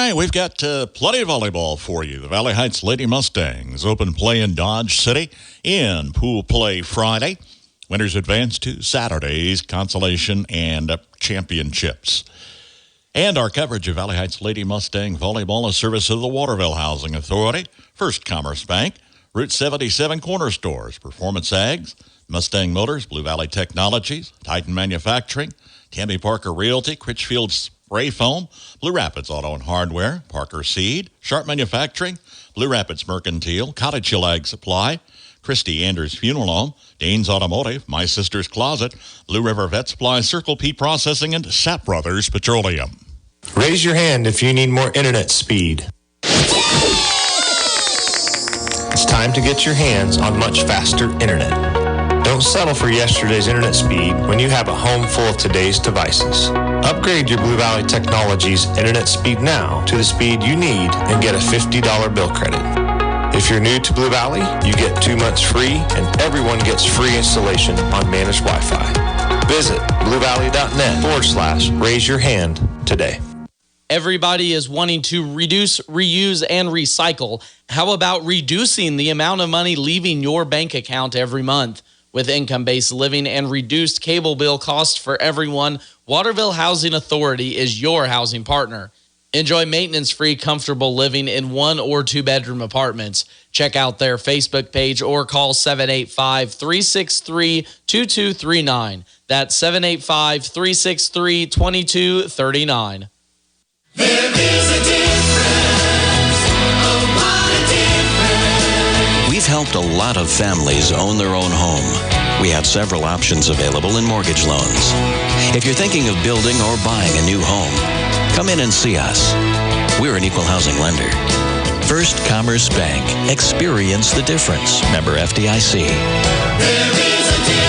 right, we've got plenty of volleyball for you. The Valley Heights Lady Mustangs open play in Dodge City in pool play Friday. Winners advance to Saturday's consolation and championships. And our coverage of Valley Heights Lady Mustang volleyball is service of the Waterville Housing Authority, First Commerce Bank, Route 77 Corner Stores, Performance Ags, Mustang Motors, Blue Valley Technologies, Titan Manufacturing, Tammy Parker Realty, Critchfield Spray Foam, Blue Rapids Auto and Hardware, Parker Seed, Sharp Manufacturing, Blue Rapids Mercantile, Cottage Hill Ag Supply, Christy Anders Funeral Home, Dane's Automotive, My Sister's Closet, Blue River Vet Supply, Circle P Processing, and Sap Brothers Petroleum. Raise your hand if you need more internet speed. It's time to get your hands on much faster internet. Don't settle for yesterday's internet speed when you have a home full of today's devices. Upgrade your Blue Valley Technologies internet speed now to the speed you need and get a $50 bill credit. If you're new to Blue Valley, you get 2 months free and everyone gets free installation on managed Wi-Fi. Visit bluevalley.net/raise your hand today. Everybody is wanting to reduce, reuse, and recycle. How about reducing the amount of money leaving your bank account every month? With income-based living and reduced cable bill costs for everyone, Waterville Housing Authority is your housing partner. Enjoy maintenance-free, comfortable living in 1 or 2 bedroom apartments. Check out their Facebook page or call 785-363-2239. That's 785-363-2239. There is a difference. Oh, what a difference. We've helped a lot of families own their own home. We have several options available in mortgage loans. If you're thinking of building or buying a new home, come in and see us. We're an equal housing lender. First Commerce Bank. Experience the difference. Member FDIC. There is a difference.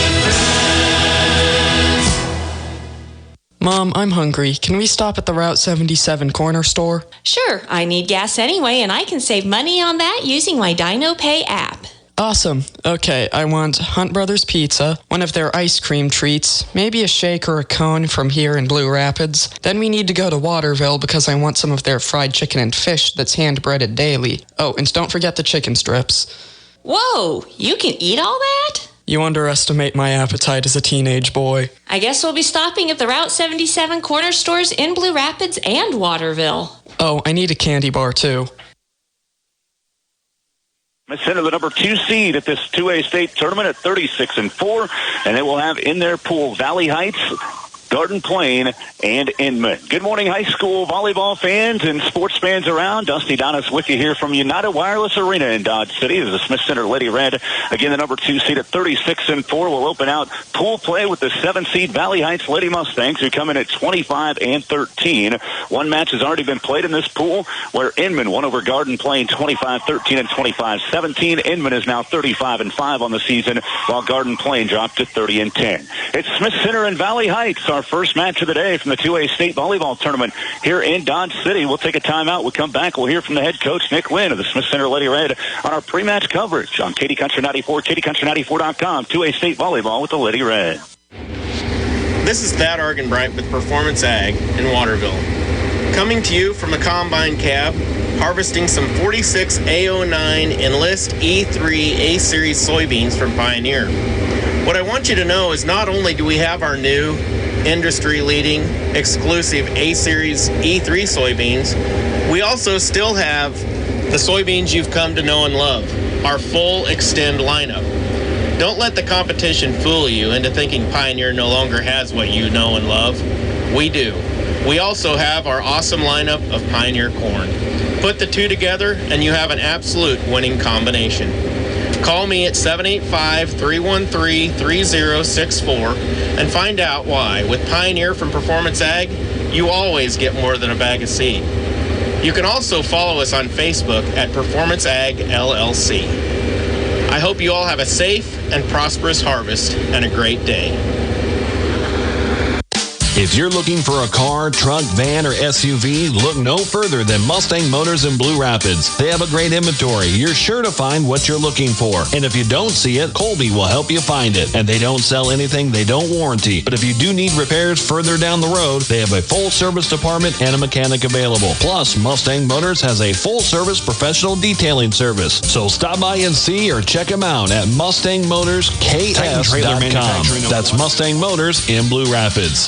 Mom, I'm hungry. Can we stop at the Route 77 corner store? Sure. I need gas anyway, and I can save money on that using my DinoPay app. Awesome. Okay, I want Hunt Brothers Pizza, one of their ice cream treats, maybe a shake or a cone from here in Blue Rapids. Then we need to go to Waterville because I want some of their fried chicken and fish that's hand-breaded daily. Oh, and don't forget the chicken strips. Whoa, you can eat all that? You underestimate my appetite as a teenage boy. I guess we'll be stopping at the Route 77 corner stores in Blue Rapids and Waterville. Oh, I need a candy bar too. Center, the number 2 seed at this 2A state tournament at 36-4, and they will have in their pool Valley Heights, Garden Plain, and Inman. Good morning, high school volleyball fans and sports fans around. Dusty Donis with you here from United Wireless Arena in Dodge City. This is the Smith Center Lady Red. Again, the number 2 seed at 36-4 will open out pool play with the 7 seed Valley Heights Lady Mustangs, who come in at 25-13. One match has already been played in this pool, where Inman won over Garden Plain 25-13 and 25-17. Inman is now 35-5 on the season, while Garden Plain dropped to 30-10. It's Smith Center and Valley Heights, our first match of the day from the 2A state volleyball tournament here in Dodge City. We'll take a timeout. We'll come back. We'll hear from the head coach, Nick Lynn, of the Smith Center Lady Red on our pre-match coverage on KD Country 94, KDCountry94.com. 2A state volleyball with the Lady Red. This is Thad Argenbright with Performance Ag in Waterville. Coming to you from a combine cab, harvesting some 46 A09 Enlist E3 A-Series soybeans from Pioneer. What I want you to know is not only do we have our new industry-leading exclusive A-Series E3 soybeans, we also still have the soybeans you've come to know and love, our full Extend lineup. Don't let the competition fool you into thinking Pioneer no longer has what you know and love. We do. We also have our awesome lineup of Pioneer corn. Put the two together and you have an absolute winning combination. Call me at 785-313-3064 and find out why. With Pioneer from Performance Ag, you always get more than a bag of seed. You can also follow us on Facebook at Performance Ag LLC. I hope you all have a safe and prosperous harvest and a great day. If you're looking for a car, truck, van, or SUV, look no further than Mustang Motors in Blue Rapids. They have a great inventory. You're sure to find what you're looking for. And if you don't see it, Colby will help you find it. And they don't sell anything they don't warranty. But if you do need repairs further down the road, they have a full service department and a mechanic available. Plus, Mustang Motors has a full service professional detailing service. So stop by and see or check them out at MustangMotorsKS.com. That's Mustang Motors in Blue Rapids.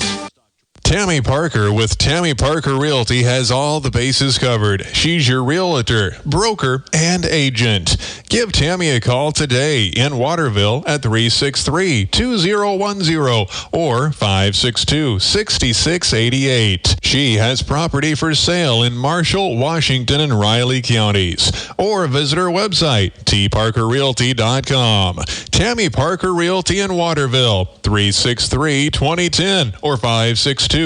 Tammy Parker with Tammy Parker Realty has all the bases covered. She's your realtor, broker, and agent. Give Tammy a call today in Waterville at 363-2010 or 562-6688. She has property for sale in Marshall, Washington, and Riley counties. Or visit her website, tparkerrealty.com. Tammy Parker Realty in Waterville, 363-2010 or 562-6688.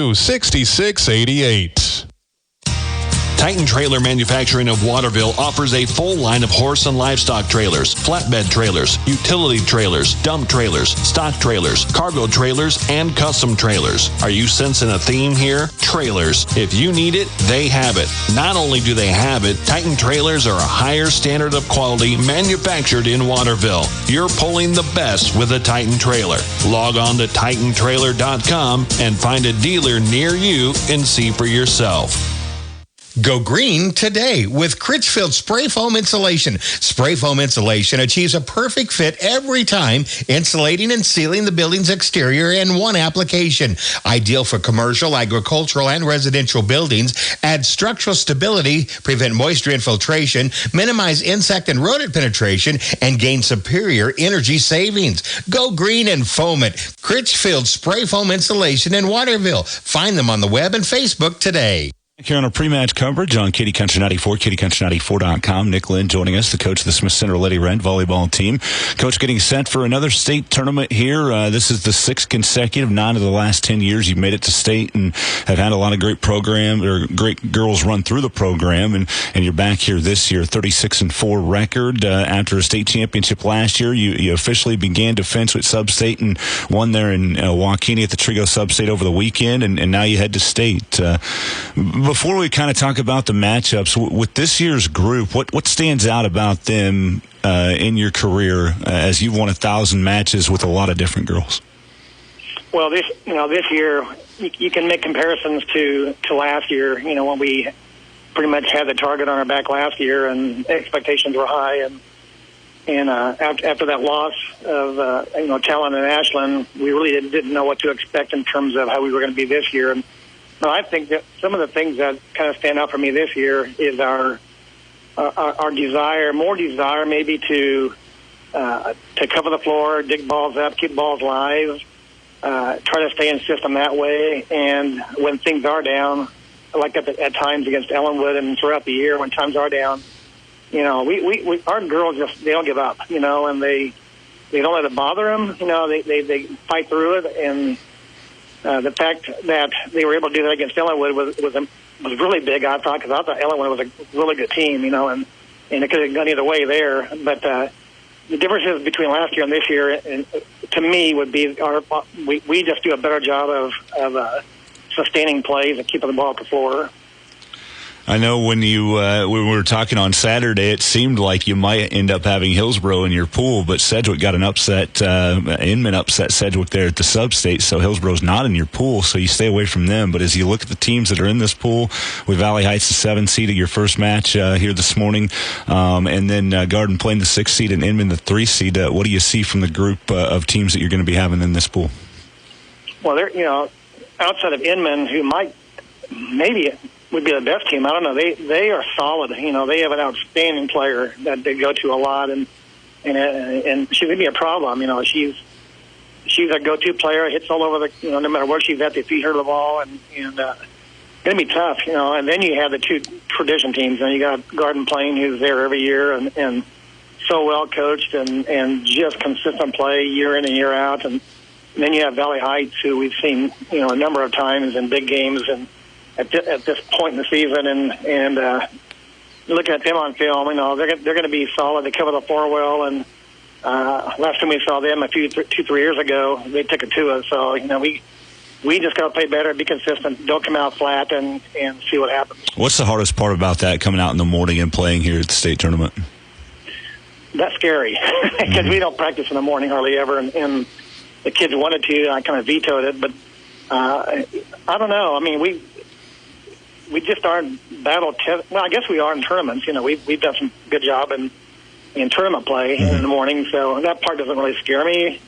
Titan Trailer Manufacturing of Waterville offers a full line of horse and livestock trailers, flatbed trailers, utility trailers, dump trailers, stock trailers, cargo trailers, and custom trailers. Are you sensing a theme here? Trailers. If you need it, they have it. Not only do they have it, Titan Trailers are a higher standard of quality manufactured in Waterville. You're pulling the best with a Titan Trailer. Log on to TitanTrailer.com and find a dealer near you and see for yourself. Go green today with Critchfield Spray Foam Insulation. Spray Foam Insulation achieves a perfect fit every time, insulating and sealing the building's exterior in one application. Ideal for commercial, agricultural, and residential buildings. Add structural stability, prevent moisture infiltration, minimize insect and rodent penetration, and gain superior energy savings. Go green and foam it. Critchfield Spray Foam Insulation in Waterville. Find them on the web and Facebook today. Here on our pre-match coverage on Kitty Country 94, kittycountry94.com. Nick Lynn joining us, the coach of the Smith Center Lady Red volleyball team. Coach, getting set for another state tournament here. This is the 6th consecutive, 9 of the last 10 years you've made it to state and have had a lot of great girls run through the program. And you're back here this year, 36-4 record. After a state championship last year, you officially began defense with Sub-State and won there in Waukene at the Trigo Sub-State over the weekend. And now you head to state. Before we kind of talk about the matchups, with this year's group, what stands out about them in your career as you've won 1,000 matches with a lot of different girls? Well, this year you can make comparisons to last year. When we pretty much had the target on our back last year and expectations were high, and after that loss of Talon and Ashland, we really didn't know what to expect in terms of how we were going to be this year. And I think that some of the things that kind of stand out for me this year is our more desire maybe to cover the floor, dig balls up, keep balls live, try to stay in system that way. And when things are down, like at times against Ellenwood and throughout the year, when times are down, our girls they don't give up, and they don't let it bother them. They fight through it. And the fact that they were able to do that against Ellenwood was really big, I thought, because I thought Ellenwood was a really good team, and it could have gone either way there. But the differences between last year and this year, and to me, would be we just do a better job of sustaining plays and keeping the ball at the floor. I know when we were talking on Saturday, it seemed like you might end up having Hillsborough in your pool, but Sedgwick got an upset. Inman upset Sedgwick there at the Sub-State, so Hillsborough's not in your pool, so you stay away from them. But as you look at the teams that are in this pool, with Valley Heights the 7th seed at your first match here this morning, and then Garden Plain the 6th seed and Inman the 3rd seed, what do you see from the group of teams that you're going to be having in this pool? Well, they're outside of Inman, who might maybe would be the best team. I don't know. They are solid. They have an outstanding player that they go to a lot, and she would be a problem. She's a go-to player. Hits all over the. No matter where she's at, they feed her the ball, and gonna be tough. And then you have the two tradition teams. And you got Garden Plain, who's there every year, and so well coached and just consistent play year in and year out. And then you have Valley Heights, who we've seen a number of times in big games and at this point in the season, and looking at them on film, they're going to be solid. They cover the floor well, and last time we saw them 2-3 years ago, they took it to us. So we we just got to play better, be consistent, don't come out flat, and see what happens. What's the hardest part about that, coming out in the morning and playing here at the state tournament? That's scary because we don't practice in the morning hardly ever, and the kids wanted to, and I kind of vetoed it, but I don't know. I mean, we just aren't battle test. Well, I guess we are in tournaments. You know, we've done some good job in tournament play in the morning, so that part doesn't really scare me.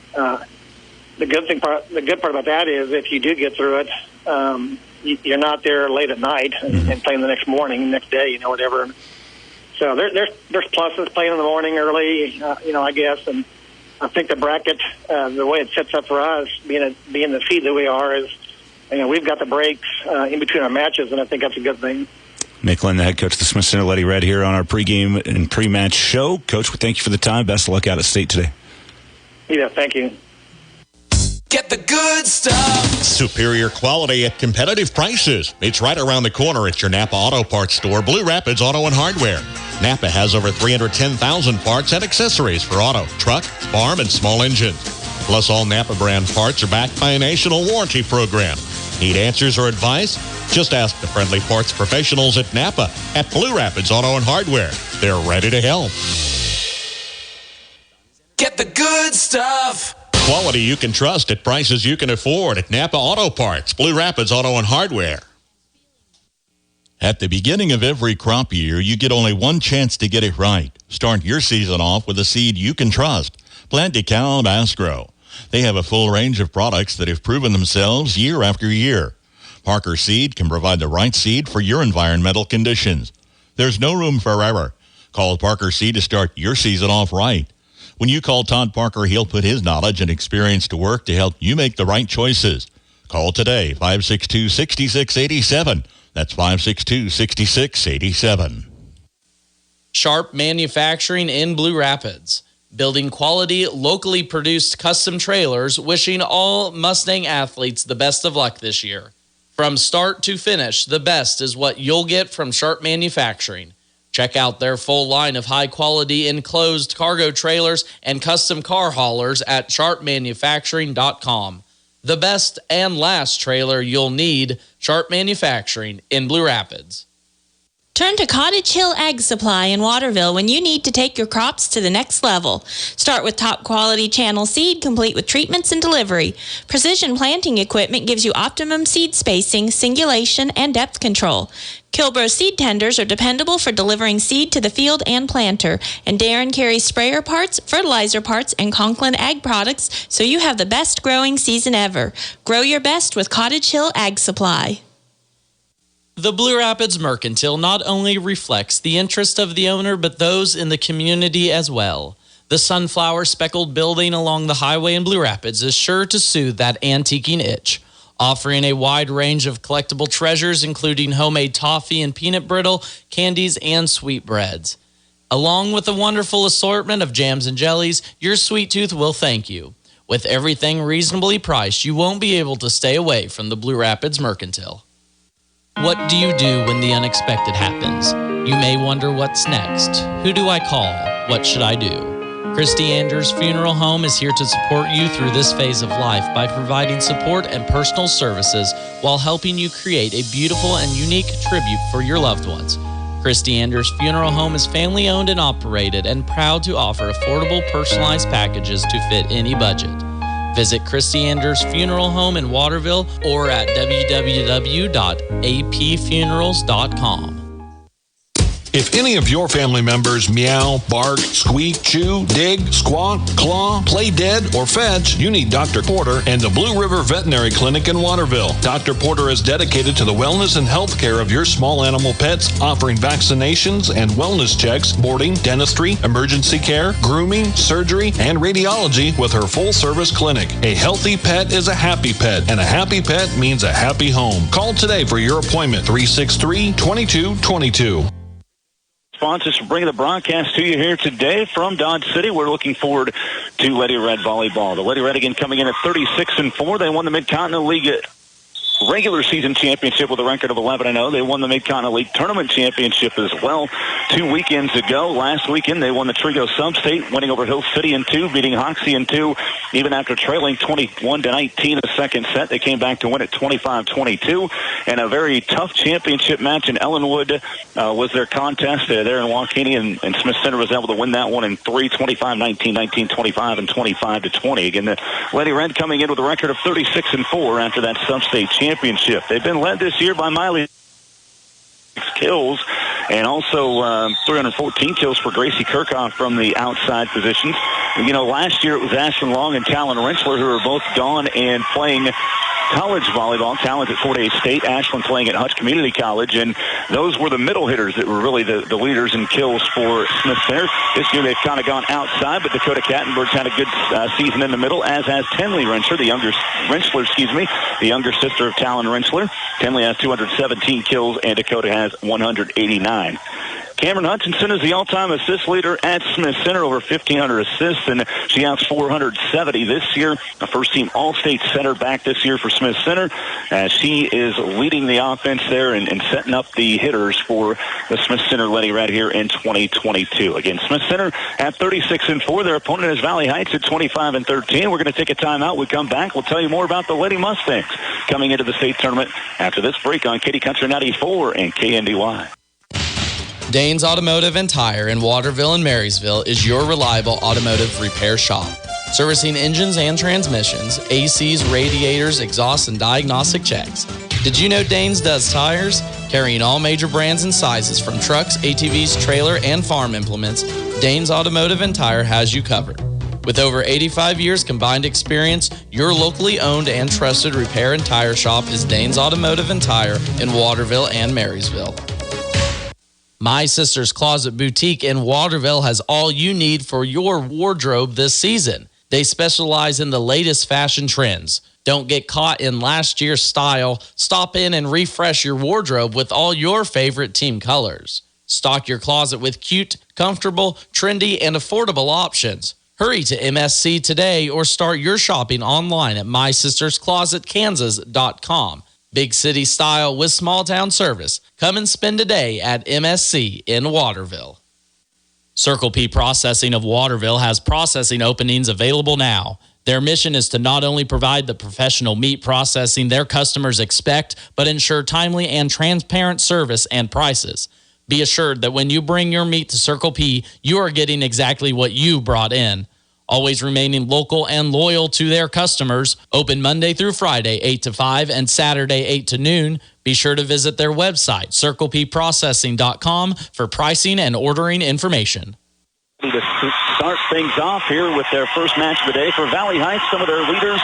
The good part about that is if you do get through it, you're not there late at night and playing the next morning, next day, you know, whatever. So there's pluses playing in the morning early, you know, I guess, and I think the bracket, the way it sets up for us, being the seed that we are, is, you know, we've got the breaks in between our matches, and I think that's a good thing. Nick Lynn, the head coach of the Smith Center Lady Red, here on our pregame and pre-match show. Coach, we thank you for the time. Best of luck out at state today. Yeah, thank you. Get the good stuff. Superior quality at competitive prices. It's right around the corner at your Napa Auto Parts store, Blue Rapids Auto and Hardware. Napa has over 310,000 parts and accessories for auto, truck, farm, and small engines. Plus, all Napa brand parts are backed by a national warranty program. Need answers or advice? Just ask the friendly parts professionals at Napa at Blue Rapids Auto and Hardware. They're ready to help. Get the good stuff. Quality you can trust at prices you can afford at Napa Auto Parts, Blue Rapids Auto and Hardware. At the beginning of every crop year, you get only one chance to get it right. Start your season off with a seed you can trust. Plant DeKalb Asgrow. They have a full range of products that have proven themselves year after year. Parker Seed can provide the right seed for your environmental conditions. There's no room for error. Call Parker Seed to start your season off right. When you call Todd Parker, he'll put his knowledge and experience to work to help you make the right choices. Call today, 562-6687. That's 562-6687. Sharp Manufacturing in Blue Rapids. Building quality, locally produced custom trailers, wishing all Mustang athletes the best of luck this year. From start to finish, the best is what you'll get from Sharp Manufacturing. Check out their full line of high-quality enclosed cargo trailers and custom car haulers at sharpmanufacturing.com. The best and last trailer you'll need, Sharp Manufacturing in Blue Rapids. Turn to Cottage Hill Ag Supply in Waterville when you need to take your crops to the next level. Start with top quality channel seed complete with treatments and delivery. Precision planting equipment gives you optimum seed spacing, singulation, and depth control. Kilbro seed tenders are dependable for delivering seed to the field and planter. And Darren carries sprayer parts, fertilizer parts, and Conklin Ag products so you have the best growing season ever. Grow your best with Cottage Hill Ag Supply. The Blue Rapids Mercantile not only reflects the interest of the owner, but those in the community as well. The sunflower speckled building along the highway in Blue Rapids is sure to soothe that antiquing itch, offering a wide range of collectible treasures, including homemade toffee and peanut brittle, candies, and sweetbreads. Along with a wonderful assortment of jams and jellies, your sweet tooth will thank you. With everything reasonably priced, you won't be able to stay away from the Blue Rapids Mercantile. What do you do when the unexpected happens? You may wonder what's next. Who do I call? What should I do? Christy Anders Funeral Home is here to support you through this phase of life by providing support and personal services while helping you create a beautiful and unique tribute for your loved ones. Christy Anders Funeral Home is family owned and operated and proud to offer affordable personalized packages to fit any budget. Visit Christy Anders Funeral Home in Waterville or at www.apfunerals.com. If any of your family members meow, bark, squeak, chew, dig, squawk, claw, play dead, or fetch, you need Dr. Porter and the Blue River Veterinary Clinic in Waterville. Dr. Porter is dedicated to the wellness and health care of your small animal pets, offering vaccinations and wellness checks, boarding, dentistry, emergency care, grooming, surgery, and radiology with her full-service clinic. A healthy pet is a happy pet, and a happy pet means a happy home. Call today for your appointment, 363-2222. Sponsors for bringing the broadcast to you here today from Dodge City. We're looking forward to Lady Red volleyball. The Lady Red again coming in at 36-4. They won the Mid-Continent League regular season championship with a record of 11-0. They won the Mid-Continent League tournament championship as well. 2 weekends ago. Last weekend, they won the Trigo Sub-State, winning over Hill City in 2, beating Hoxie in 2. Even after trailing 21-19 in the second set, they came back to win it 25-22. And a very tough championship match in Ellenwood was their contest there in Waukegan, and Smith Center was able to win that one in 3, 25-19, 19-25, and 25-20. Again, the Lady Red coming in with a record of 36-4 after that Sub-State championship. They've been led this year by Miley kills, and also 314 kills for Gracie Kirchhoff from the outside positions. You know, last year it was Ashton Long and Talon Rentschler who were both gone and playing college volleyball. Talon's at Fort Hays State, Ashland playing at Hutch Community College, and those were the middle hitters that were really the leaders in kills for Smith Center. This year they've kind of gone outside, but Dakota Kattenberg's had a good season in the middle, as has Tenley Rentschler, the younger sister of Talon Rentschler. Tenley has 217 kills, and Dakota has 189. Cameron Hutchinson is the all-time assist leader at Smith Center, over 1,500 assists, and she has 470 this year. A first-team All-State center back this year for Smith Center, as she is leading the offense there and setting up the hitters for the Smith Center Lady Red here in 2022. Again, Smith Center at 36-4. Their opponent is Valley Heights at 25-13. We're going to take a timeout. We come back. We'll tell you more about the Lady Mustangs coming into the state tournament after this break on Kitty Country 94 and KNDY. Danes Automotive and Tire in Waterville and Marysville is your reliable automotive repair shop. Servicing engines and transmissions, ACs, radiators, exhausts, and diagnostic checks. Did you know Danes does tires? Carrying all major brands and sizes from trucks, ATVs, trailer, and farm implements, Danes Automotive and Tire has you covered. With over 85 years combined experience, your locally owned and trusted repair and tire shop is Danes Automotive and Tire in Waterville and Marysville. My Sister's Closet Boutique in Waterville has all you need for your wardrobe this season. They specialize in the latest fashion trends. Don't get caught in last year's style. Stop in and refresh your wardrobe with all your favorite team colors. Stock your closet with cute, comfortable, trendy, and affordable options. Hurry to MSC today or start your shopping online at mysistersclosetkansas.com. Big city style with small town service. Come and spend a day at MSC in Waterville. Circle P Processing of Waterville has processing openings available now. Their mission is to not only provide the professional meat processing their customers expect, but ensure timely and transparent service and prices. Be assured that when you bring your meat to Circle P, you are getting exactly what you brought in. Always remaining local and loyal to their customers. Open Monday through Friday, 8 to 5, and Saturday, 8 to noon. Be sure to visit their website, circlepprocessing.com, for pricing and ordering information. To start things off here with their first match of the day for Valley Heights, some of their leaders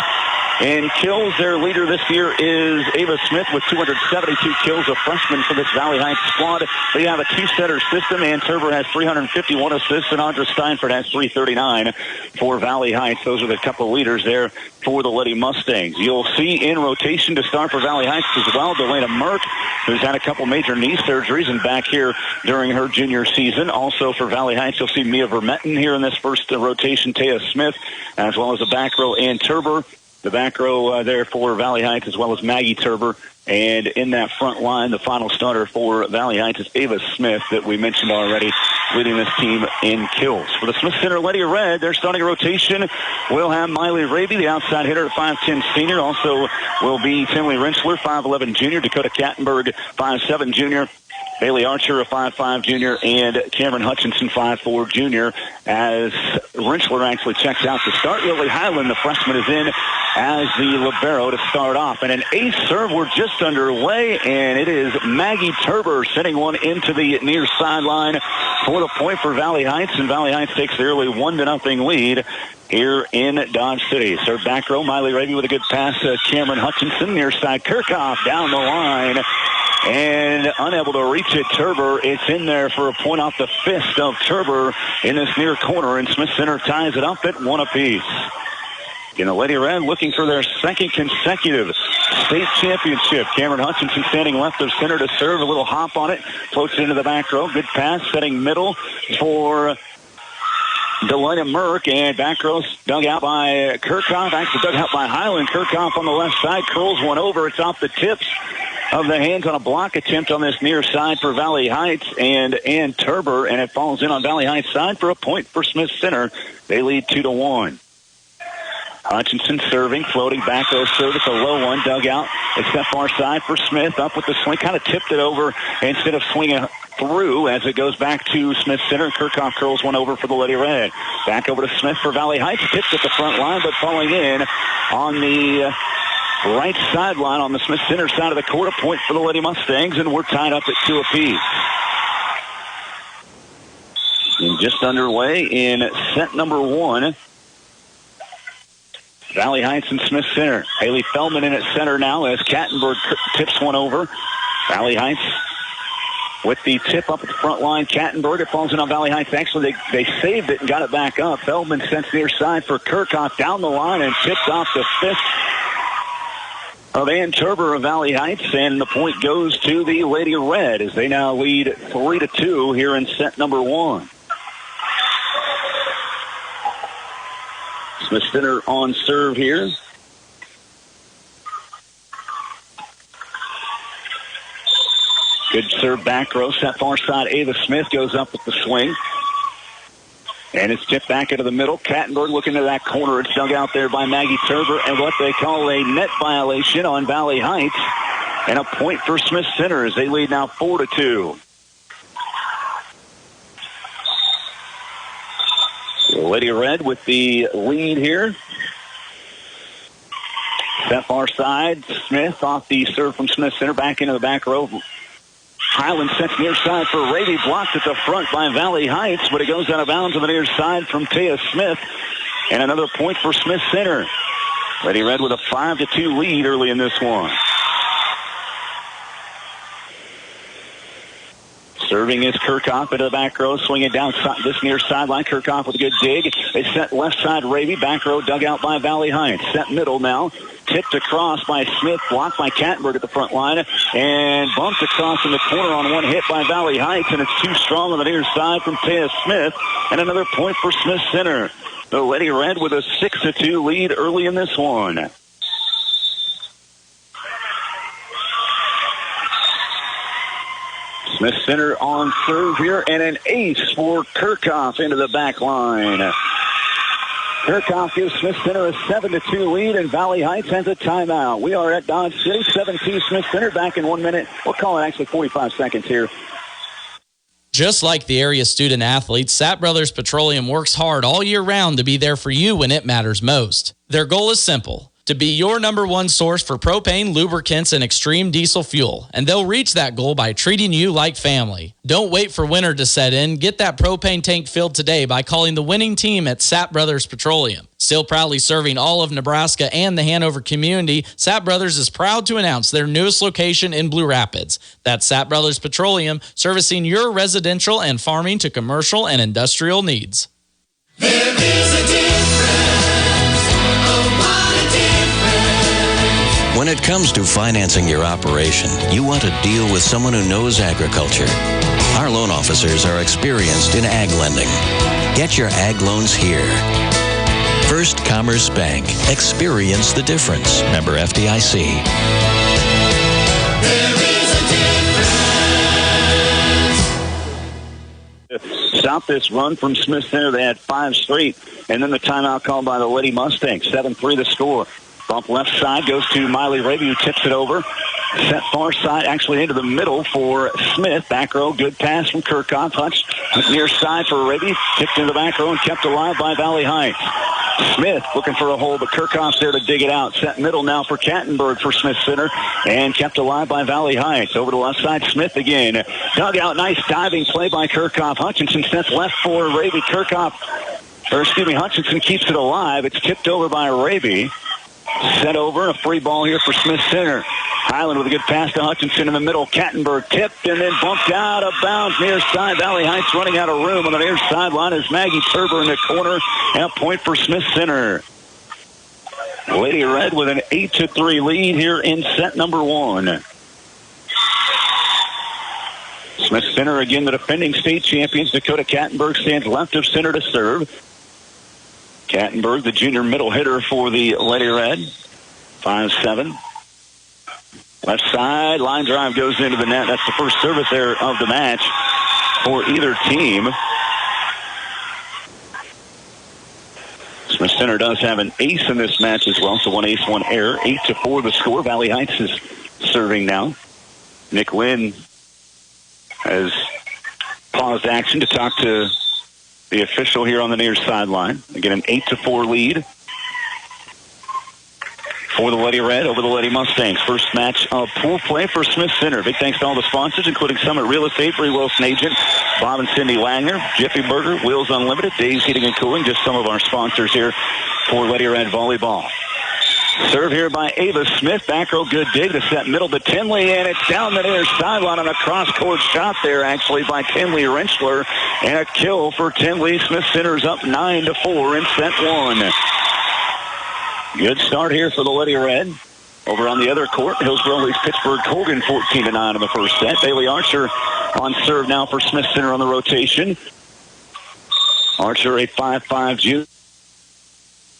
and kills. Their leader this year is Ava Smith with 272 kills, a freshman for this Valley Heights squad. They have a two-setter system, and Turber has 351 assists, and Andra Steinford has 339 for Valley Heights. Those are the couple of leaders there for the Lady Mustangs. You'll see in rotation to start for Valley Heights as well, Delana Merck, who's had a couple major knee surgeries and back here during her junior season. Also for Valley Heights, you'll see Mia Vermetten here in this first rotation, Taya Smith, as well as the back row, and Turber. The back row there for Valley Heights, as well as Maggie Turber. And in that front line, the final starter for Valley Heights is Ava Smith, that we mentioned already, leading this team in kills. For the Smith Center Lady Red, their starting rotation will have Miley Raby, the outside hitter at 5'10 senior. Also will be Tinley Rentschler, 5'11 junior. Dakota Kattenberg, 5'7 junior. Bailey Archer, a 5'5 junior, and Cameron Hutchinson, 5'4 junior, as Rentschler actually checks out to start. Lily Highland, the freshman, is in as the libero to start off. And an ace serve, we're just underway, and it is Maggie Turber sending one into the near sideline for the point for Valley Heights, and Valley Heights takes the early 1-0 lead here in Dodge City. Third back row, Miley Raby with a good pass to Cameron Hutchinson, near side Kirchhoff down the line, and unable to reach it. Turber, it's in there for a point off the fist of Turber in this near corner, and Smith Center ties it up at 1 apiece. In the Lady Red looking for their second consecutive state championship. Cameron Hutchinson standing left of center to serve, a little hop on it, floats it into the back row. Good pass, setting middle for Delana Merck, and back row dug out by Kirchhoff, actually dug out by Highland. Kirchhoff on the left side, curls one over. It's off the tips of the hands on a block attempt on this near side for Valley Heights and Ann Turber, and it falls in on Valley Heights side for a point for Smith Center. They lead 2-1. Hutchinson serving, floating back row serve. It's a low one, dug out. It's that far side for Smith. Up with the swing, kind of tipped it over instead of swinging through as it goes back to Smith Center. Kirchhoff curls one over for the Lady Red. Back over to Smith for Valley Heights. Tipped at the front line, but falling in on the right sideline on the Smith Center side of the court. A point for the Lady Mustangs, and we're tied up at 2 apiece. And just underway in set number 1. Valley Heights and Smith Center. Haley Feldman in at center now as Kattenberg tips one over. Valley Heights with the tip up at the front line. Kattenberg, it falls in on Valley Heights. Actually, they saved it and got it back up. Feldman sends near side for Kirchhoff down the line and tips off the fifth of Ann Turber of Valley Heights, and the point goes to the Lady Red as they now lead 3-2 here in set number 1. Smith Center on serve here. Good serve back row. Set far side. Ava Smith goes up with the swing. And it's tipped back into the middle. Kattenberg looking to that corner. It's dug out there by Maggie Turber, and what they call a net violation on Valley Heights. And a point for Smith Center as they lead now 4-2. Lady Red with the lead here. That far side. Smith off the serve from Smith Center. Back into the back row. Highland sets near side for Raby. Blocked at the front by Valley Heights, but it goes out of bounds on the near side from Taya Smith. And another point for Smith Center. Lady Red with a 5-2 lead early in this one. Serving is Kirchhoff into the back row, swinging down this near sideline. Kirchhoff with a good dig. They set left side Raby. Back row dug out by Valley Heights. Set middle now. Tipped across by Smith, blocked by Kattenberg at the front line, and bumped across in the corner on one hit by Valley Heights, and it's too strong on the near side from Taya Smith, and another point for Smith Center. The Lady Red with a 6-2 lead early in this one. Smith Center on serve here, and an ace for Kirchhoff into the back line. Kirchhoff gives Smith Center a 7-2 lead, and Valley Heights has a timeout. We are at Dodge City, 7-2 Smith Center, back in 1 minute. We'll call it actually 45 seconds here. Just like the area student athletes, Sapp Brothers Petroleum works hard all year round to be there for you when it matters most. Their goal is simple: to be your number one source for propane, lubricants, and extreme diesel fuel. And they'll reach that goal by treating you like family. Don't wait for winter to set in. Get that propane tank filled today by calling the winning team at Sapp Brothers Petroleum. Still proudly serving all of Nebraska and the Hanover community, Sapp Brothers is proud to announce their newest location in Blue Rapids. That's Sapp Brothers Petroleum, servicing your residential and farming to commercial and industrial needs. There is a difference. Oh, what a difference. When it comes to financing your operation, you want to deal with someone who knows agriculture. Our loan officers are experienced in ag lending. Get your ag loans here. First Commerce Bank. Experience the difference. Member FDIC. There is a difference. Stop this run from Smith Center. They had 5 straight, and then the timeout called by the Lady Mustangs. 7-3 the score. Bump left side goes to Miley Raby, who tips it over. Set far side, actually into the middle for Smith. Back row, good pass from Kirchhoff. Hutch near side for Raby. Tipped into the back row and kept alive by Valley Heights. Smith looking for a hole, but Kirchhoff's there to dig it out. Set middle now for Kattenberg for Smith Center, and kept alive by Valley Heights. Over to left side, Smith again. Dug out, nice diving play by Kirchhoff. Hutchinson sets left for Raby. Hutchinson keeps it alive. It's tipped over by Raby. Set over, a free ball here for Smith Center. Highland with a good pass to Hutchinson in the middle. Kattenberg tipped and then bumped out of bounds near side. Valley Heights running out of room on the near sideline is Maggie Turber in the corner, and a point for Smith Center. Lady Red with an 8-3 lead here in set number 1. Smith Center again, the defending state champions. Dakota Kattenberg stands left of center to serve. Kattenberg, the junior middle hitter for the Lady Red. 5'7". Left side, line drive goes into the net. That's the first service there of the match for either team. Smith Center does have an ace in this match as well, so one ace, one error. 8-4 the score. Valley Heights is serving now. Nick Lynn has paused action to talk to the official here on the near sideline. Again, an 8-4 lead for the Lady Red over the Lady Mustangs. First match of pool play for Smith Center. Big thanks to all the sponsors, including Summit Real Estate, Free Wilson Agent, Bob and Cindy Wagner, Jiffy Burger, Wheels Unlimited, Dave's Heating and Cooling, just some of our sponsors here for Lady Red Volleyball. Serve here by Ava Smith. Back row, good dig to set middle to Tinley, and it's down the near sideline on a cross-court shot there, actually, by Tinley Rentschler, and a kill for Tinley. Smith Center's up 9-4 in set one. Good start here for the Lady Red. Over on the other court, Hillsborough leads Pittsburgh Colgan 14-9 in the first set. Bailey Archer on serve now for Smith Center on the rotation. Archer, a 5'5" junior.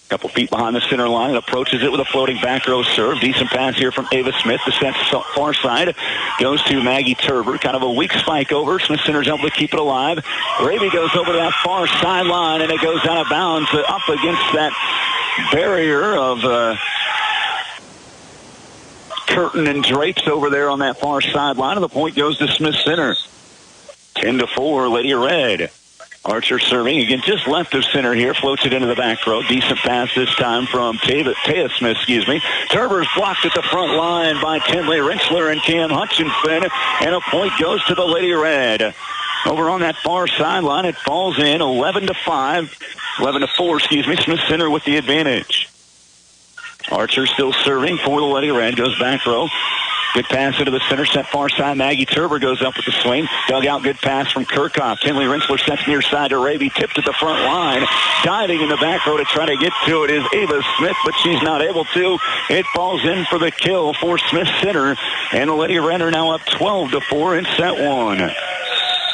Couple feet behind the center line and approaches it with a floating back row serve. Decent pass here from Ava Smith. The set far side goes to Maggie Turber. Kind of a weak spike over. Smith Center's able to keep it alive. Raby goes over to that far sideline, and it goes out of bounds up against that barrier of curtain and drapes over there on that far sideline, and the point goes to Smith Center. 10-4, Lady Red. Archer serving again, just left of center here, floats it into the back row. Decent pass this time from Taya Smith, Turber's blocked at the front line by Tinley Rentschler and Cam Hutchinson, and a point goes to the Lady Red. Over on that far sideline, it falls in 11-4, Smith Center with the advantage. Archer still serving for the Lady Red, goes back row. Good pass into the center, set far side. Maggie Turber goes up with the swing. Dug out, good pass from Kirchhoff. Tinley Rentschler sets near side to Raby, tipped at the front line. Diving in the back row to try to get to it is Ava Smith, but she's not able to. It falls in for the kill for Smith Center, and the Lady Red are now up 12-4 in set one.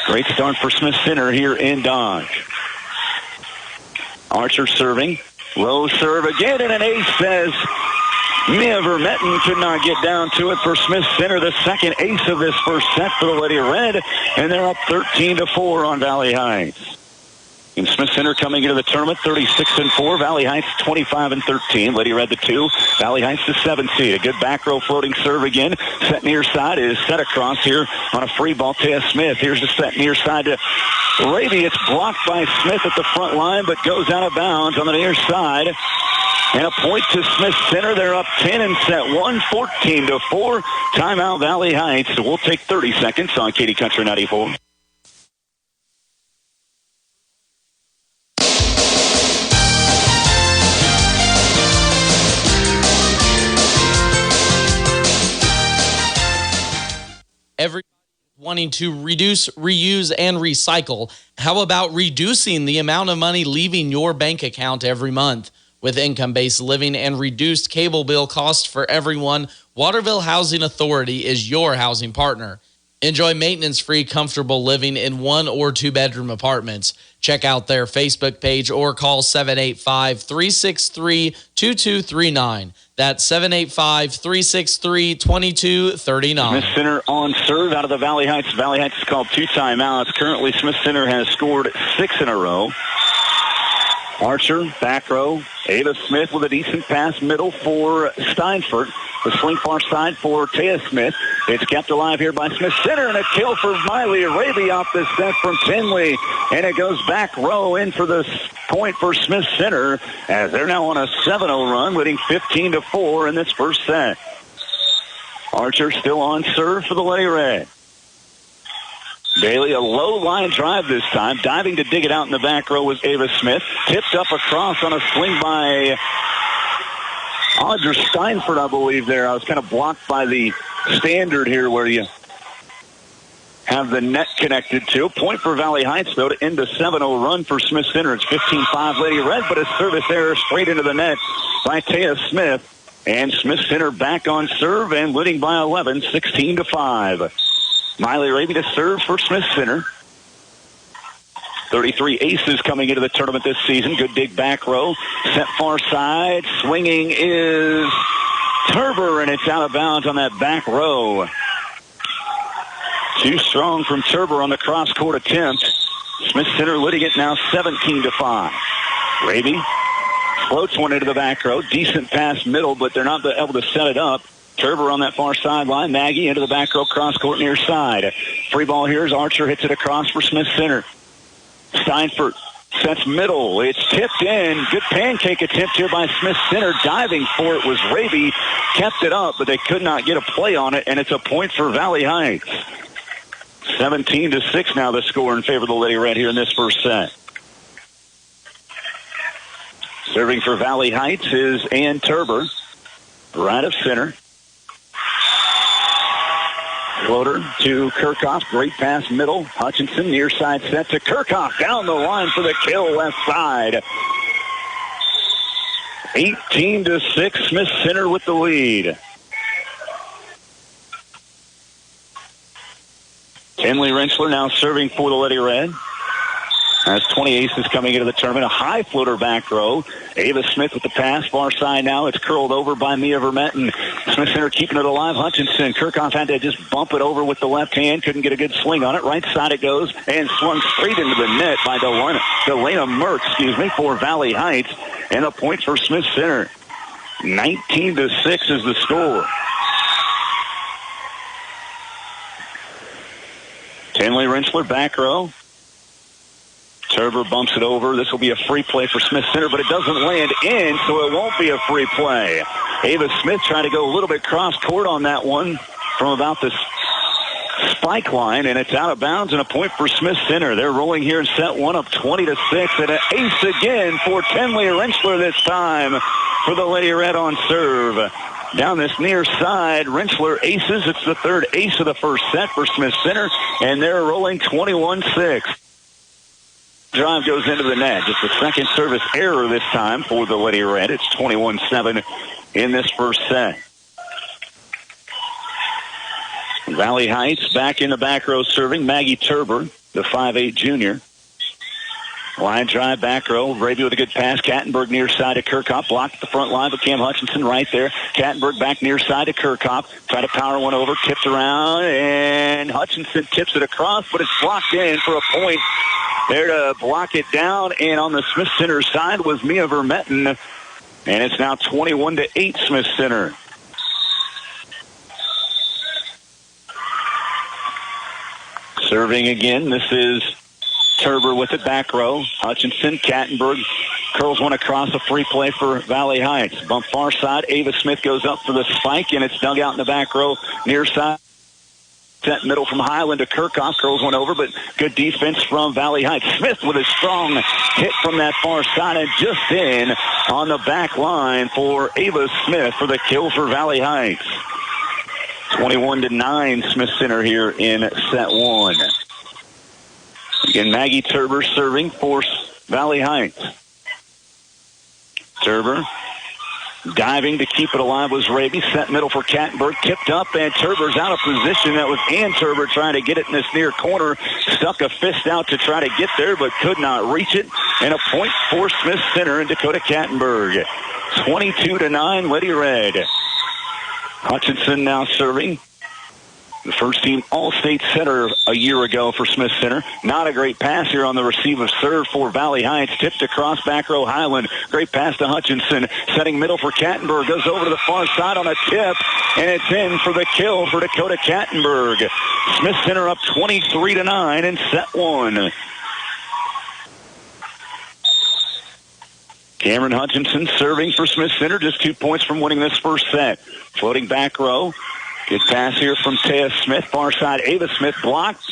Great start for Smith Center here in Dodge. Archer serving. Low serve again, and an ace says Mia Vermetten could not get down to it for Smith Center. The second ace of this first set for the Lady Red, and they're up 13-4 on Valley Heights. And Smith Center coming into the tournament 36-4. Valley Heights 25-13. Lady Red the 2. Valley Heights the 7 seed. A good back row floating serve again. Set near side is set across here on a free ball. Taya Smith. Here's the set near side to Raby. It's blocked by Smith at the front line, but goes out of bounds on the near side. And a point to Smith Center. They're up 10 in set one, 14-4. Timeout Valley Heights. So we'll take 30 seconds on Katy Country 94. Everybody wanting to reduce, reuse, and recycle. How about reducing the amount of money leaving your bank account every month? With income-based living and reduced cable bill costs for everyone, Waterville Housing Authority is your housing partner. Enjoy maintenance-free, comfortable living in 1 or 2 bedroom apartments. Check out their Facebook page or call 785-363-2239. That's 785-363-2239. Smith Center on serve out of the Valley Heights. Valley Heights is called 2 timeouts. Currently, Smith Center has scored 6 in a row. Archer, back row. Ava Smith with a decent pass middle for Steinfurt. The swing far side for Taya Smith. It's kept alive here by Smith Center, and a kill for Miley Raby off the set from Tinley. And it goes back row in for the point for Smith Center, as they're now on a 7-0 run, leading 15-4 in this first set. Archer still on serve for the Lady Red. Bailey, a low line drive this time. Diving to dig it out in the back row was Ava Smith. Tipped up across on a swing by Audra Steinfurt, I believe there. I was kind of blocked by the standard here where you have the net connected to. Point for Valley Heights, though, to end a 7-0 run for Smith Center. It's 15-5 Lady Red, but a service error straight into the net by Taya Smith. And Smith Center back on serve and leading by 11, 16-5. Miley Raby to serve for Smith Center. 33 aces coming into the tournament this season. Good dig back row. Set far side. Swinging is Turber, and it's out of bounds on that back row. Too strong from Turber on the cross-court attempt. Smith Center leading it now 17-5. Raby floats one into the back row. Decent pass middle, but they're not able to set it up. Turber on that far sideline. Maggie into the back row, cross-court near side. Free ball here as Archer hits it across for Smith Center. Steinfurt sets middle. It's tipped in. Good pancake attempt here by Smith Center. Diving for it was Raby. Kept it up, but they could not get a play on it, and it's a point for Valley Heights. 17-6 now the score in favor of the Lady Red here in this first set. Serving for Valley Heights is Ann Turber. Right of center. Floater to Kirchhoff. Great pass middle. Hutchinson near side set to Kirchhoff. Down the line for the kill left side. 18-6. Smith Center with the lead. Tinley Rentschler now serving for the Lady Red. That's 20 aces coming into the tournament. A high floater back row. Ava Smith with the pass. Far side now. It's curled over by Mia Vermetten. Smith Center keeping it alive. Hutchinson. Kirchhoff had to just bump it over with the left hand. Couldn't get a good swing on it. Right side it goes and swung straight into the net by Delana Merck, for Valley Heights. And a point for Smith Center. 19-6 is the score. Tinley Rentschler back row. Turber bumps it over. This will be a free play for Smith Center, but it doesn't land in, so it won't be a free play. Ava Smith trying to go a little bit cross-court on that one from about the spike line, and it's out of bounds and a point for Smith Center. They're rolling here in set one up 20-6, and an ace again for Tinley Rentschler this time for the Lady Red on serve. Down this near side, Rentschler aces. It's the third ace of the first set for Smith Center, and they're rolling 21-6. Drive goes into the net. Just a second service error this time for the Lady Red. It's 21-7 in this first set. Valley Heights back in the back row serving. Maggie Turber, the 5'8 junior. Line drive back row. Raby with a good pass. Kattenberg near side to Kirchhoff. Blocked at the front line, but Cam Hutchinson right there. Kattenberg back near side to Kirchhoff. Try to power one over. Tipped around, and Hutchinson tips it across, but it's blocked in for a point. There to block it down, and on the Smith Center side was Mia Vermetten. And it's now 21-8 Smith Center. Serving again, this is Turber with it, back row. Hutchinson, Kattenberg curls one across, a free play for Valley Heights. Bump far side, Ava Smith goes up for the spike, and it's dug out in the back row, near side. Set middle from Highland to Kirchhoff, curls one over, but good defense from Valley Heights. Smith with a strong hit from that far side and just in on the back line for Ava Smith for the kill for Valley Heights. 21-9 Smith Center here in set one. Again, Maggie Turber serving for Valley Heights. Turber diving to keep it alive was Raby. Set middle for Kattenberg. Tipped up, and Turber's out of position. That was Ann Turber trying to get it in this near corner. Stuck a fist out to try to get there, but could not reach it. And a point for Smith Center and Dakota Kattenberg. 22-9, Lady Red. Hutchinson now serving. The first team All-State center a year ago for Smith Center. Not a great pass here on the receive of serve for Valley Heights. Tipped across back row Highland. Great pass to Hutchinson. Setting middle for Kattenberg. Goes over to the far side on a tip. And it's in for the kill for Dakota Kattenberg. Smith Center up 23-9 in set one. Cameron Hutchinson serving for Smith Center. Just 2 points from winning this first set. Floating back row. Good pass here from Taya Smith. Far side, Ava Smith blocked.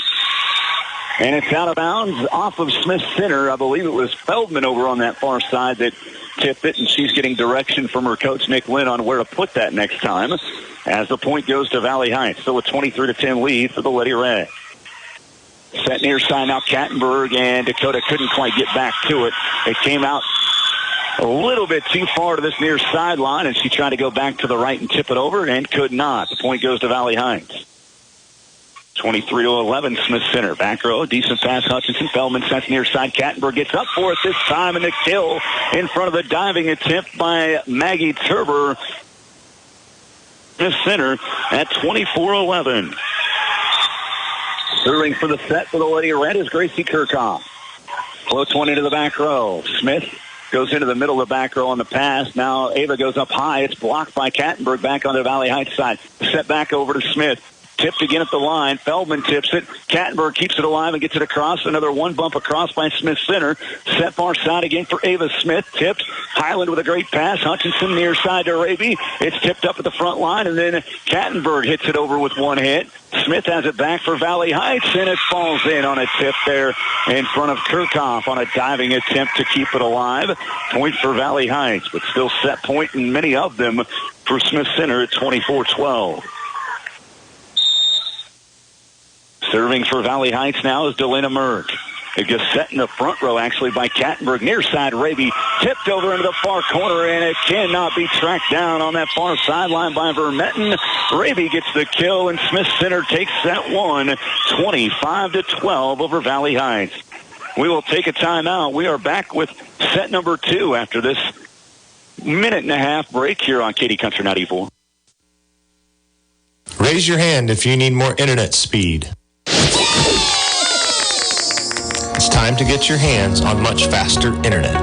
And it's out of bounds off of Smith Center. I believe it was Feldman over on that far side that tipped it, and she's getting direction from her coach, Nick Lynn, on where to put that next time. As the point goes to Valley Heights. Still a 23-10 lead for the Lady Red. Set near side now, Kattenberg, and Dakota couldn't quite get back to it. It came out a little bit too far to this near sideline, and she tried to go back to the right and tip it over and could not. The point goes to Valley Heights. 23-11, Smith Center. Back row, decent pass, Hutchinson. Feldman sets near side. Kattenberg gets up for it this time, and the kill in front of the diving attempt by Maggie Turber. Smith Center at 24-11. Serving for the set for the Lady Red is Gracie Kirchhoff. Floats one into the back row. Smith goes into the middle of the back row on the pass. Now Ava goes up high. It's blocked by Kattenberg back on the Valley Heights side. Set back over to Smith. Tipped again at the line. Feldman tips it. Kattenberg keeps it alive and gets it across. Another one bump across by Smith Center. Set far side again for Ava Smith. Tipped. Highland with a great pass. Hutchinson near side to Raby. It's tipped up at the front line, and then Kattenberg hits it over with one hit. Smith has it back for Valley Heights, and it falls in on a tip there in front of Kirchhoff on a diving attempt to keep it alive. Point for Valley Heights, but still set point in many of them for Smith Center at 24-12. Serving for Valley Heights now is Delana Merck. It gets set in the front row, actually, by Kattenberg. Near side, Raby tipped over into the far corner, and it cannot be tracked down on that far sideline by Vermetten. Raby gets the kill, and Smith Center takes that one, 25-12 over Valley Heights. We will take a timeout. We are back with set number 2 after this minute-and-a-half break here on KD Country 94. Raise your hand if you need more internet speed. It's time to get your hands on much faster internet.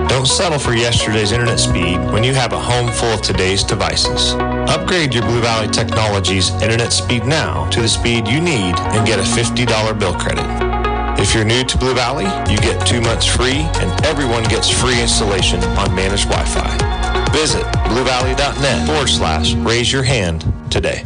Don't settle for yesterday's internet speed when you have a home full of today's devices. Upgrade your Blue Valley Technologies internet speed now to the speed you need and get a $50 bill credit. If you're new to Blue Valley, you get 2 months free, and everyone gets free installation on managed Wi-Fi. Visit bluevalley.net/raise your hand today.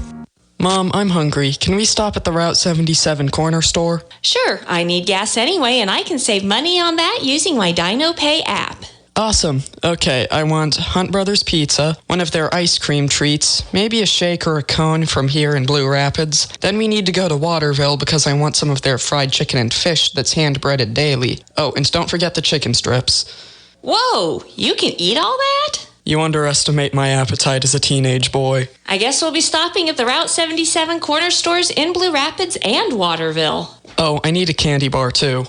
Mom, I'm hungry. Can we stop at the Route 77 corner store? Sure, I need gas anyway, and I can save money on that using my DinoPay app. Awesome. Okay, I want Hunt Brothers Pizza, one of their ice cream treats, maybe a shake or a cone from here in Blue Rapids. Then we need to go to Waterville because I want some of their fried chicken and fish that's hand-breaded daily. Oh, and don't forget the chicken strips. Whoa, you can eat all that? You underestimate my appetite as a teenage boy. I guess we'll be stopping at the Route 77 corner stores in Blue Rapids and Waterville. Oh, I need a candy bar too.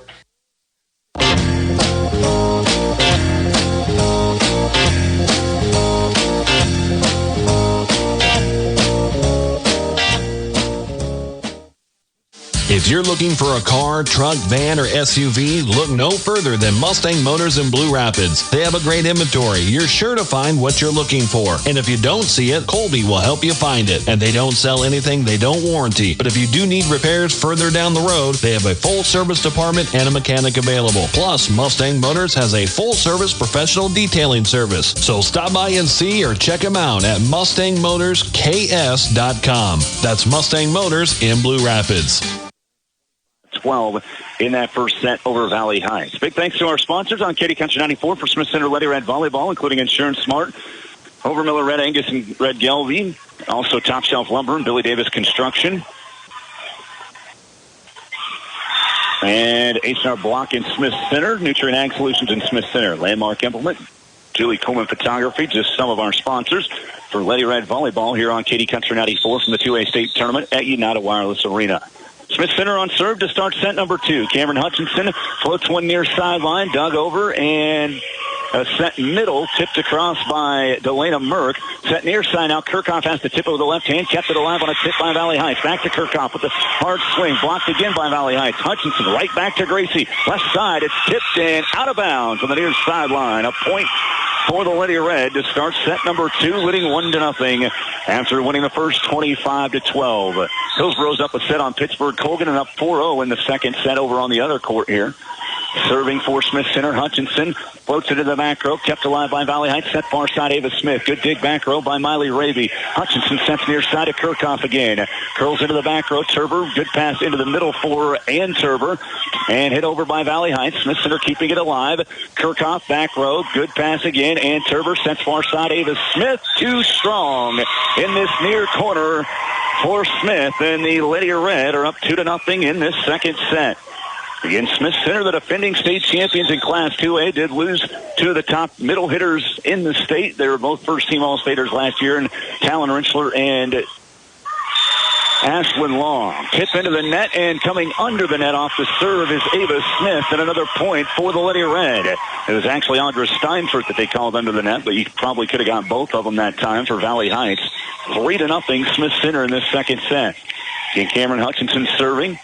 If you're looking for a car, truck, van, or SUV, look no further than Mustang Motors in Blue Rapids. They have a great inventory. You're sure to find what you're looking for. And if you don't see it, Colby will help you find it. And they don't sell anything they don't warranty. But if you do need repairs further down the road, they have a full service department and a mechanic available. Plus, Mustang Motors has a full service professional detailing service. So stop by and see or check them out at MustangMotorsKS.com. That's Mustang Motors in Blue Rapids. 12 in that first set over Valley Heights. Big thanks to our sponsors on KD Country 94 for Smith Center Lady Red Volleyball, including Insurance Smart, Overmiller Red Angus and Red Gelby, also Top Shelf Lumber and Billy Davis Construction. And H&R Block in Smith Center, Nutrient Ag Solutions in Smith Center, Landmark Implement, Julie Coleman Photography, just some of our sponsors for Lady Red Volleyball here on KD Country 94 from the 2A State Tournament at United Wireless Arena. Smith Center on serve to start set number 2. Cameron Hutchinson floats one near sideline, dug over, and a set middle, tipped across by Delana Merck. Set near side now. Kirchhoff has to tip over the left hand, kept it alive on a tip by Valley Heights. Back to Kirchhoff with a hard swing, blocked again by Valley Heights. Hutchinson right back to Gracie. Left side, it's tipped and out of bounds on the near sideline. A point for the Lady Red to start set number 2, leading 1-0 after winning the first 25-12. Hillsboro's up a set on Pittsburgh Colgan and up 4-0 in the second set over on the other court here. Serving for Smith Center, Hutchinson floats it into the back row, kept alive by Valley Heights, set far side, Ava Smith. Good dig back row by Miley Raby. Hutchinson sets near side to Kirchhoff again. Curls into the back row, Turber, good pass into the middle for Ann Turber, and hit over by Valley Heights. Smith Center keeping it alive. Kirchhoff back row, good pass again, Ann Turber sets far side, Ava Smith, too strong in this near corner for Smith, and the Lady Red are up 2-0 in this second set. Again, Smith Center, the defending state champions in Class 2A, did lose two of the top middle hitters in the state. They were both first-team All-Staters last year, and Talon Rinchler and Ashlyn Long. Tip into the net, and coming under the net off the serve is Ava Smith, and another point for the Lady Red. It was actually Andra Steinfurt that they called under the net, but you probably could have got both of them that time for Valley Heights. 3-0 Smith Center in this second set. And Cameron Hutchinson serving.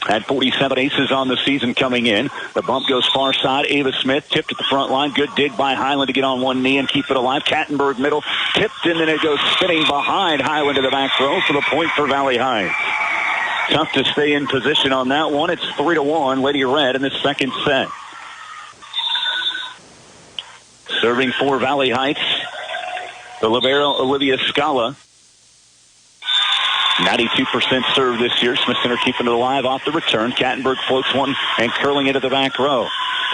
Had 47 aces on the season coming in. The bump goes far side. Ava Smith tipped at the front line. Good dig by Highland to get on one knee and keep it alive. Kattenberg middle. Tipped, and then it goes spinning behind Highland to the back row for the point for Valley Heights. Tough to stay in position on that one. It's 3-1 Lady Red in the second set. Serving for Valley Heights, the libero Olivia Scala. 92% serve this year. Smith Center keeping it alive off the return. Kattenberg floats one and curling it at the back row.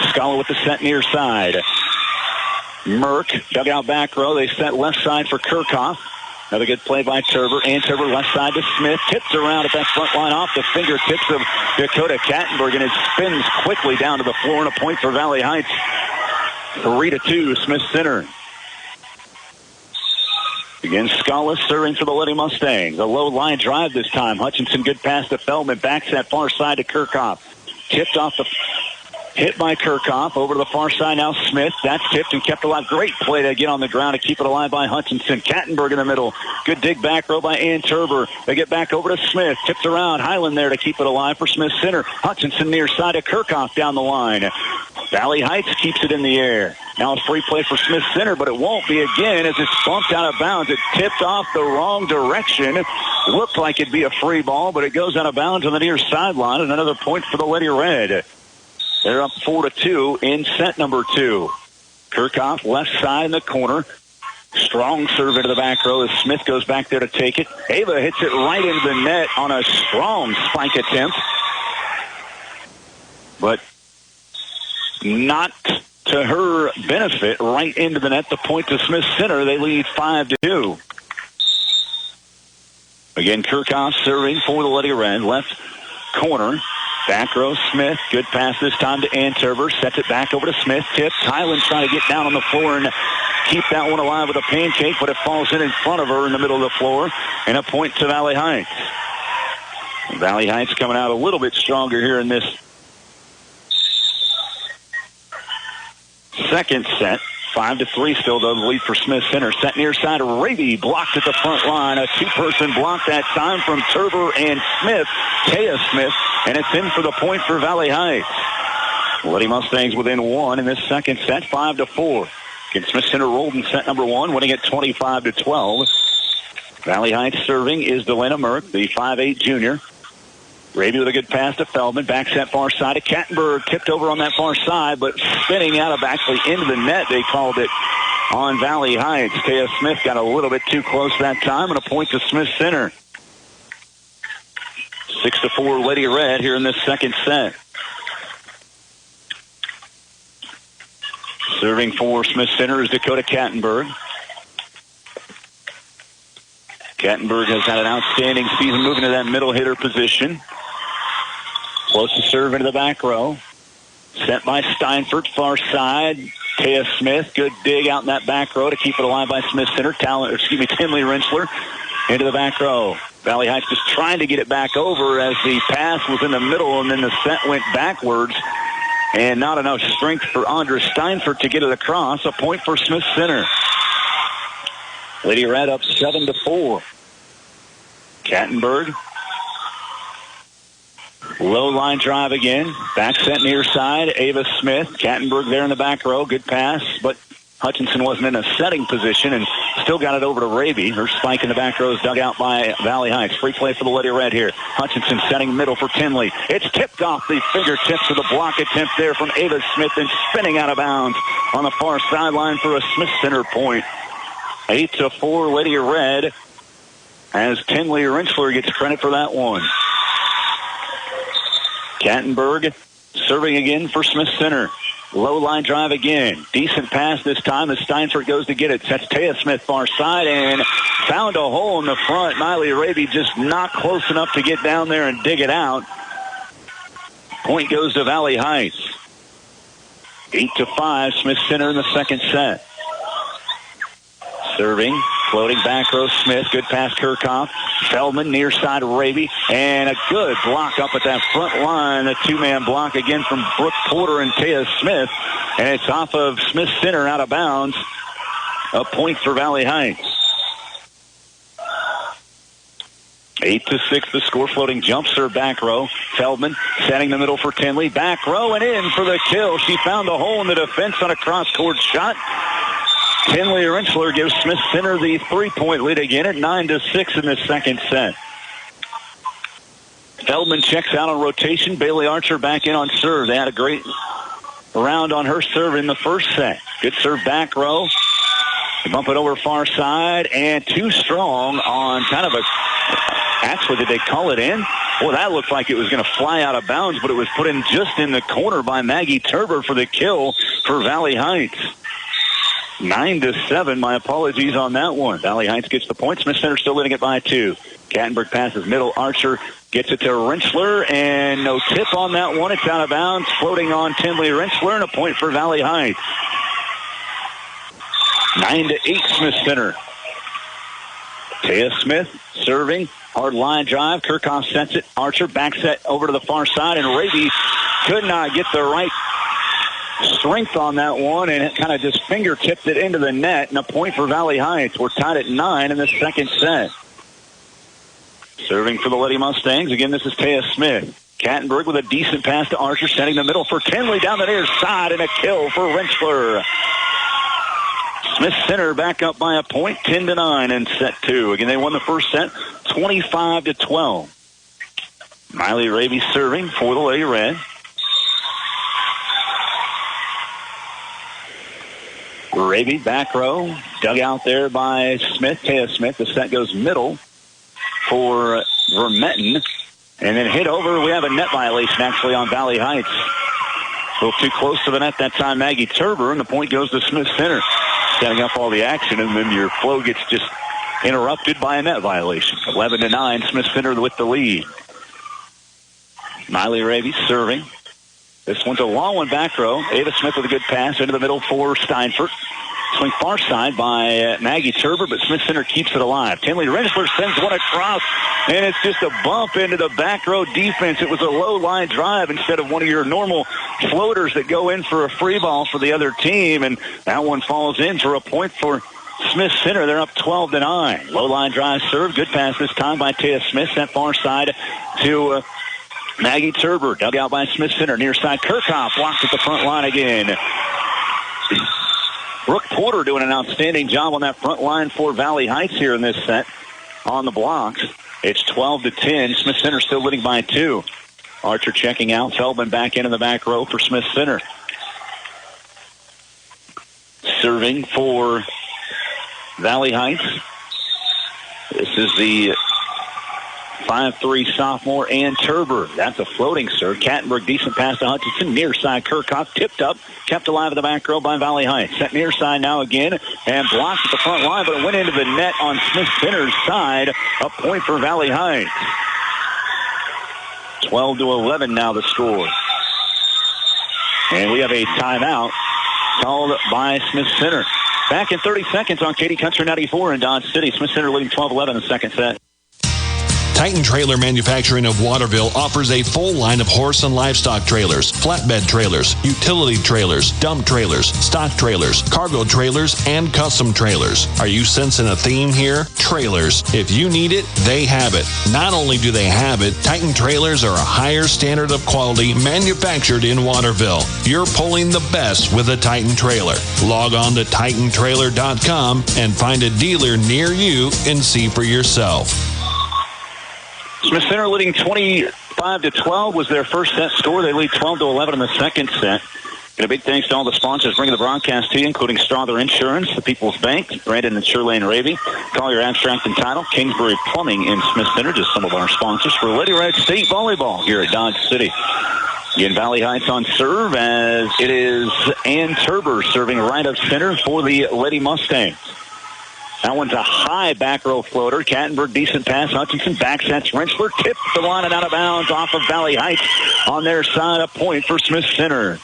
Scala with the set near side. Merck dug out back row. They set left side for Kirchhoff. Another good play by Turber. And Turber left side to Smith. Tips around at that front line off the fingertips of Dakota Kattenberg, and it spins quickly down to the floor, and a point for Valley Heights. 3-2 Smith Center. Again, Scala serving for the Lady Mustangs. A low line drive this time. Hutchinson, good pass to Feldman. Backs that far side to Kirchhoff. Tipped off the... Hit by Kirchhoff. Over to the far side now, Smith. That's tipped and kept alive. Great play to get on the ground to keep it alive by Hutchinson. Kattenberg in the middle. Good dig back row by Ann Turber. They get back over to Smith. Tipped around. Highland there to keep it alive for Smith Center. Hutchinson near side to Kirchhoff down the line. Valley Heights keeps it in the air. Now a free play for Smith Center, but it won't be again as it's bumped out of bounds. It tipped off the wrong direction. Looked like it'd be a free ball, but it goes out of bounds on the near sideline. And another point for the Lady Red. They're up 4-2 in set number 2. Kirchhoff left side in the corner. Strong serve into the back row as Smith goes back there to take it. Ava hits it right into the net on a strong spike attempt. But not to her benefit. Right into the net. The point to Smith Center. They lead 5-2. Again, Kirchhoff serving for the Lady Red. Left corner. Back row, Smith. Good pass this time to Ann Turber. Sets it back over to Smith. Tips. Highland trying to get down on the floor and keep that one alive with a pancake, but it falls in front of her in the middle of the floor. And a point to Valley Heights. Valley Heights coming out a little bit stronger here in this second set. 5-3 still, though, the lead for Smith Center. Set near side, Raby blocked at the front line. A two-person block that time from Turber and Smith, Taya Smith, and it's in for the point for Valley Heights. Lady Mustangs within one in this second set, 5-4. Again, Smith Center rolled in set number 1, winning it 25-12. Valley Heights serving is Delana Merck, the 5'8 junior. Raby with a good pass to Feldman. Back set far side to Kattenberg. Tipped over on that far side, but spinning out of actually into the net. They called it on Valley Heights. Taya Smith got a little bit too close that time, and a point to Smith Center. 6-4 Lady Red here in this second set. Serving for Smith Center is Dakota Kattenberg. Kattenberg has had an outstanding season moving to that middle hitter position. Close to serve into the back row. Sent by Steinfurt, far side. Taya Smith, good dig out in that back row to keep it alive by Smith Center. Tinley Rensler into the back row. Valley Heights just trying to get it back over as the pass was in the middle, and then the set went backwards. And not enough strength for Andra Steinfurt to get it across. A point for Smith Center. Lady Red up 7-4. Kattenberg. Low line drive again. Back set near side. Ava Smith. Kattenberg there in the back row. Good pass, but Hutchinson wasn't in a setting position and still got it over to Raby. Her spike in the back row is dug out by Valley Heights. Free play for the Lady Red here. Hutchinson setting middle for Tinley. It's tipped off the fingertips of the block attempt there from Ava Smith and spinning out of bounds on the far sideline for a Smith Center point. 8-4 Lady Red as Tinley Rensler gets credit for that one. Kattenberg serving again for Smith Center. Low line drive again. Decent pass this time as Steinfurt goes to get it. Sets Taya Smith far side and found a hole in the front. Miley Raby just not close enough to get down there and dig it out. Point goes to Valley Heights. 8-5 Smith Center in the second set. Serving Floating back row Smith. Good pass Kirchhoff. Feldman near side Raby. And a good block up at that front line. A two-man block again from Brooke Porter and Taya Smith. And it's off of Smith Center out of bounds. A point for Valley Heights. 8-6 the score. Floating jump serve back row. Feldman setting the middle for Tinley. Back row and in for the kill. She found a hole in the defense on a cross-court shot. Tinley Rentschler gives Smith Center the 3-point lead again at 9-6 in the second set. Feldman checks out on rotation. Bailey Archer back in on serve. They had a great round on her serve in the first set. Good serve back row. They bump it over far side and too strong on kind of a... Actually, did they call it in? Well, that looked like it was going to fly out of bounds, but it was put in just in the corner by Maggie Turber for the kill for Valley Heights. 9-7. My apologies on that one. Valley Heights gets the point. Smith Center still leading it by 2. Kattenberg passes middle. Archer gets it to Rentschler, and no tip on that one. It's out of bounds. Floating on Tinley Rentschler, and a point for Valley Heights. 9-8 Smith Center. Taya Smith serving. Hard line drive. Kirchhoff sets it. Archer back set over to the far side, and Raby could not get the right strength on that one, and it kind of just fingertipped it into the net, and a point for Valley Heights. We're tied at 9 in the second set. Serving for the Lady Mustangs. Again, this is Taya Smith. Kattenberg with a decent pass to Archer, setting the middle for Tinley down the near side, and a kill for Rentschler. Smith Center back up by a point, 10-9 in set 2. Again, they won the first set, 25-12. Miley Raby serving for the Lady Red. Raby back row, dug out there by Smith, Taya Smith. The set goes middle for Vermetten, and then hit over. We have a net violation actually on Valley Heights. A little too close to the net that time, Maggie Turber, and the point goes to Smith Center. Setting up all the action, and then your flow gets just interrupted by a net violation. 11-9, Smith Center with the lead. Miley Raby serving. This one's a long one back row. Ava Smith with a good pass into the middle for Steinfurt. Swing far side by Maggie Turber, but Smith Center keeps it alive. Tinley Rentschler sends one across, and it's just a bump into the back row defense. It was a low line drive instead of one of your normal floaters that go in for a free ball for the other team, and that one falls in for a point for Smith Center. They're up 12-9. Low line drive serve. Good pass this time by Taya Smith. Sent far side to Maggie Turber. Dug out by Smith Center. Near side Kirchhoff blocked at the front line again. Brooke Porter doing an outstanding job on that front line for Valley Heights here in this set on the blocks. It's 12-10. Smith Center still leading by 2. Archer checking out. Feldman back into the back row for Smith Center. Serving for Valley Heights. This is the 5'3" sophomore Ann Turber. That's a floating serve. Kattenberg, decent pass to Hutchinson. Near side Kirchhoff tipped up, kept alive at the back row by Valley Heights. Set near side now again, and blocked at the front line, but it went into the net on Smith Center's side. A point for Valley Heights. 12-11 now the score. And we have a timeout called by Smith Center. Back in 30 seconds on KD Country 94 in Dodge City. Smith Center leading 12-11 in the second set. Titan Trailer Manufacturing of Waterville offers a full line of horse and livestock trailers, flatbed trailers, utility trailers, dump trailers, stock trailers, cargo trailers, and custom trailers. Are you sensing a theme here? Trailers. If you need it, they have it. Not only do they have it, Titan Trailers are a higher standard of quality manufactured in Waterville. You're pulling the best with a Titan Trailer. Log on to TitanTrailer.com and find a dealer near you and see for yourself. Smith Center leading 25-12 was their first set score. They lead 12-11 in the second set. And a big thanks to all the sponsors bringing the broadcast to you, including Strother Insurance, the People's Bank, Brandon and Shirlane Ravy, Collier Abstract and Title, Kingsbury Plumbing in Smith Center, just some of our sponsors for Lady Red State Volleyball here at Dodge City. Again, Valley Heights on serve as it is Ann Turber serving right of center for the Lady Mustangs. That one's a high back row floater. Kattenberg, decent pass. Hutchinson back sets Rentschler. Tipped the line and out of bounds off of Valley Heights on their side. A point for Smith Center.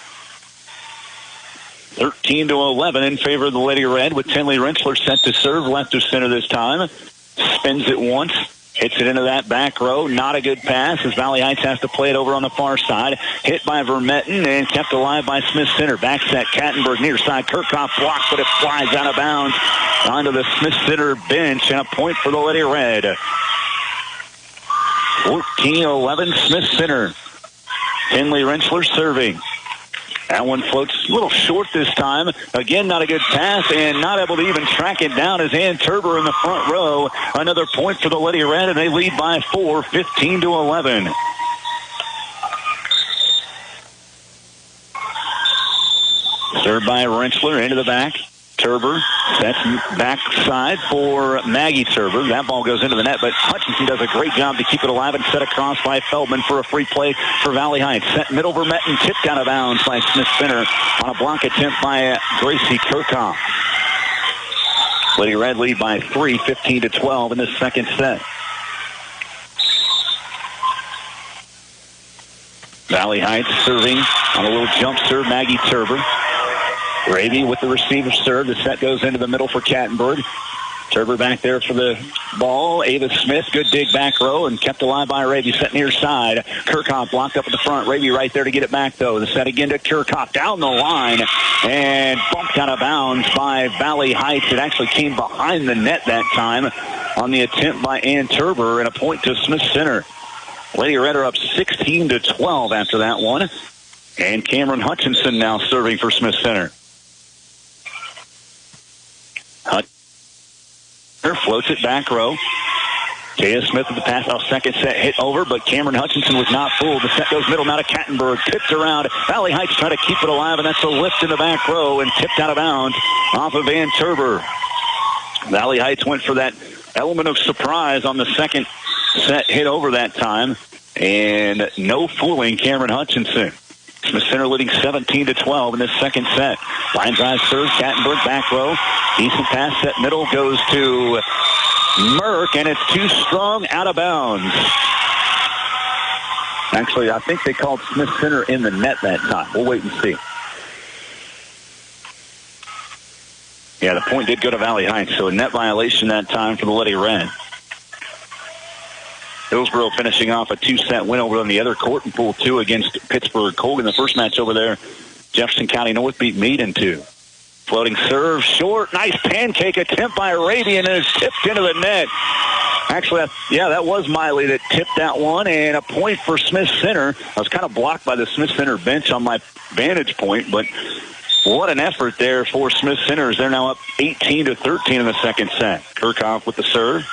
13-11 in favor of the Lady Red, with Tinley Rentschler set to serve left of center this time. Spins it once, hits it into that back row. Not a good pass as Valley Heights has to play it over on the far side. Hit by Vermetten and kept alive by Smith Center. Back set, Kattenberg near side. Kirchhoff blocked, but it flies out of bounds onto the Smith Center bench, and a point for the Lady Red. 14-11 Smith Center. Tinley Rentschler serving. That one floats a little short this time. Again, not a good pass, and not able to even track it down as Ann Turber in the front row. Another point for the Lady Red, and they lead by 4, 15-11. Served by Rentschler into the back. Turber sets backside for Maggie Turber. That ball goes into the net, but Hutchinson does a great job to keep it alive and set across by Feldman for a free play for Valley Heights. Set middle Vermetten, tipped out of bounds by Smith Center on a block attempt by Gracie Kirchhoff. Lady Red lead by 3, 15-12 in the second set. Valley Heights serving on a little jump serve, Maggie Turber. Ravy with the receiver serve. The set goes into the middle for Kattenberg. Turber back there for the ball. Ava Smith, good dig back row and kept alive by Ravy. Set near side. Kirchhoff blocked up at the front. Ravy right there to get it back, though. The set again to Kirchhoff down the line and bumped out of bounds by Valley Heights. It actually came behind the net that time on the attempt by Ann Turber, and a point to Smith Center. Lady Red are up 16-12 after that one. And Cameron Hutchinson now serving for Smith Center. Floats it back row. Taya Smith with the pass off second set hit over, but Cameron Hutchinson was not fooled. The set goes middle now to Kattenberg. Tipped around. Valley Heights trying to keep it alive, and that's a lift in the back row and tipped out of bounds off of Van Turber. Valley Heights went for that element of surprise on the second set hit over that time, and no fooling Cameron Hutchinson. Smith Center leading 17-12 in this second set. Line drive serve, Kattenberg back row. Decent pass set middle goes to Merck, and it's too strong, out of bounds. Actually, I think they called Smith Center in the net that time. We'll wait and see. Yeah, the point did go to Valley Heights, so a net violation that time for the Lady Red. Hillsborough finishing off a 2-set win over on the other court in Pool 2 against Pittsburgh Colgan. The first match over there, Jefferson County North beat Meade in 2. Floating serve, short, nice pancake attempt by Arabian, and it's tipped into the net. Actually, that was Miley that tipped that one, and a point for Smith Center. I was kind of blocked by the Smith Center bench on my vantage point, but what an effort there for Smith Center as they're now up 18-13 in the second set. Kirchhoff with the serve.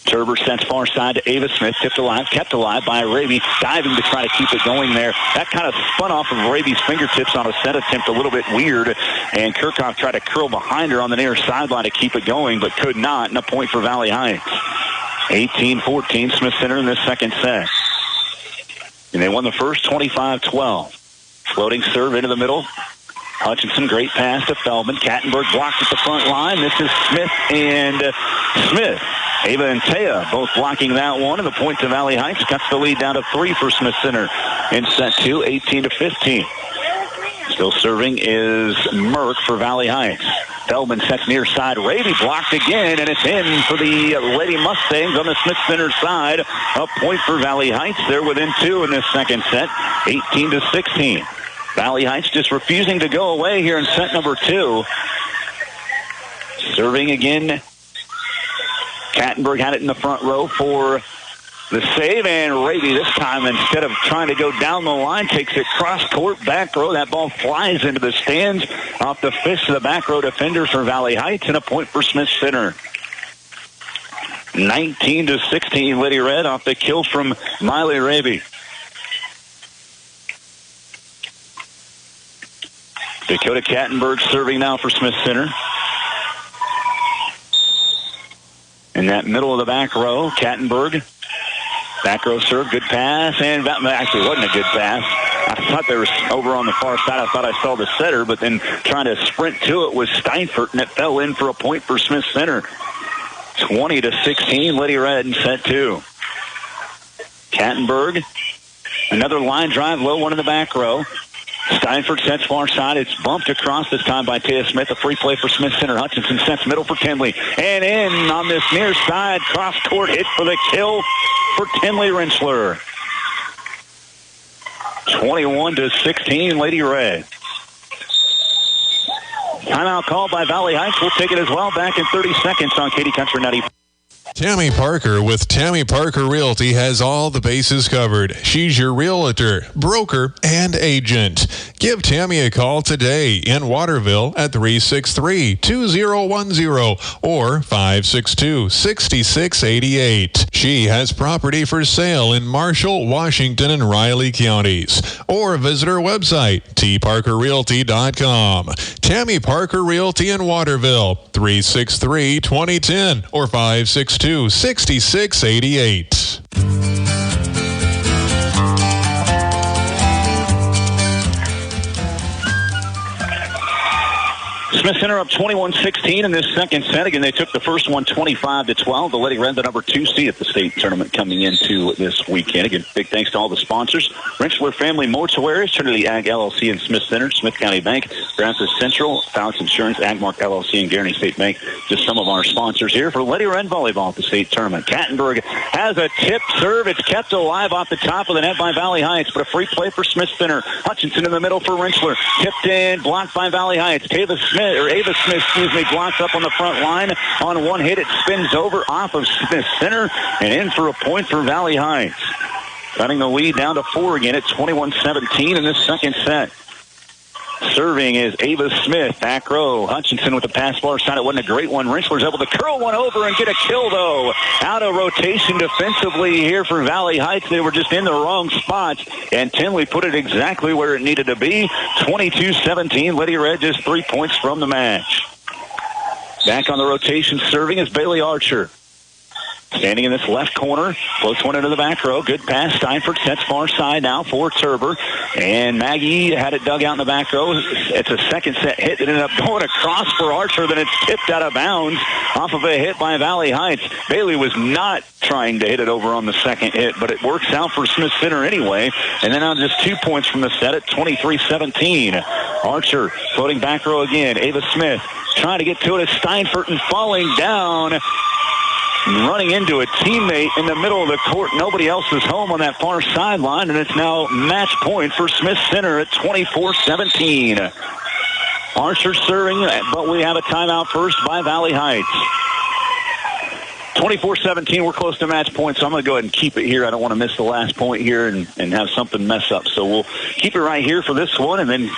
Turber sets far side to Ava Smith, kept alive by Raby, diving to try to keep it going there. That kind of spun off of Raby's fingertips on a set attempt, a little bit weird, and Kirchhoff tried to curl behind her on the near sideline to keep it going, but could not, and a point for Valley Heights. 18-14, Smith Center in this second set. And they won the first 25-12. Floating serve into the middle. Hutchinson, great pass to Feldman. Kattenberg blocked at the front line. This is Smith and Smith. Ava and Taya both blocking that one, and the point to Valley Heights cuts the lead down to 3 for Smith Center in set 2, 18-15. Still serving is Merck for Valley Heights. Feldman sets near side. Raby blocked again, and it's in for the Lady Mustangs on the Smith Center side. A point for Valley Heights. They're within 2 in this second set, 18-16. Valley Heights just refusing to go away here in set number 2. Serving again. Kattenberg had it in the front row for the save, and Raby this time, instead of trying to go down the line, takes it cross-court, back row. That ball flies into the stands off the fist of the back row defender for Valley Heights, and a point for Smith Center. 19-16, Lady Red off the kill from Miley Raby. Dakota Kattenberg serving now for Smith Center. In that middle of the back row, Kattenberg, back row serve, good pass, and actually wasn't a good pass. I thought they were over on the far side. I thought I saw the setter, but then trying to sprint to it was Steinfurt, and it fell in for a point for Smith Center. 20-16, Lady Red in set 2. Kattenberg, another line drive, low one in the back row. Steinford sets far side. It's bumped across this time by Taya Smith. A free play for Smith Center. Hutchinson sets middle for Tinley. And in on this near side. Cross court hit for the kill for Tinley Rentschler. 21-16, Lady Red. Timeout called by Valley Heights. We'll take it as well. Back in 30 seconds on Katy Country 90. Tammy Parker with Tammy Parker Realty has all the bases covered. She's your realtor, broker, and agent. Give Tammy a call today in Waterville at 363-2010 or 562-6688. She has property for sale in Marshall, Washington, and Riley counties. Or visit her website, tparkerrealty.com. Tammy Parker Realty in Waterville, 363-2010 or 562-6688. Smith Center up 21-16 in this second set. Again, they took the first one 25-12. The Lady Red, the number 2 seed at the state tournament coming into this weekend. Again, big thanks to all the sponsors. Rentschler Family Mortuaries, Trinity Ag LLC in Smith Center, Smith County Bank, Francis Central, Fouts Insurance, Agmark LLC, and Guarantee State Bank. Just some of our sponsors here for Lady Red Volleyball at the state tournament. Kattenberg has a tip serve. It's kept alive off the top of the net by Valley Heights, but a free play for Smith Center. Hutchinson in the middle for Rentschler. Tipped in, blocked by Valley Heights. Ava Smith, blocked up on the front line. On one hit, it spins over off of Smith Center and in for a point for Valley Heights. Cutting the lead down to 4 again at 21-17 in this second set. Serving is Ava Smith, back row. Hutchinson with the pass far side. It wasn't a great one. Rentschler's able to curl one over and get a kill, though. Out of rotation defensively here for Valley Heights. They were just in the wrong spots, and Tinley put it exactly where it needed to be. 22-17. Lady Red just 3 points from the match. Back on the rotation serving is Bailey Archer. Standing in this left corner, floats one into the back row. Good pass. Steinford sets far side now for Turber. And Maggie had it dug out in the back row. It's a second set hit that ended up going across for Archer. Then it's tipped out of bounds off of a hit by Valley Heights. Bailey was not trying to hit it over on the second hit, but it works out for Smith Center anyway. And then on just 2 points from the set at 23-17. Archer floating back row again. Ava Smith trying to get to it as Steinford and falling down. Running into a teammate in the middle of the court. Nobody else is home on that far sideline, and it's now match point for Smith Center at 24-17. Archer serving, but we have a timeout first by Valley Heights. 24-17, we're close to match point, so I'm going to go ahead and keep it here. I don't want to miss the last point here and have something mess up. So we'll keep it right here for this one and then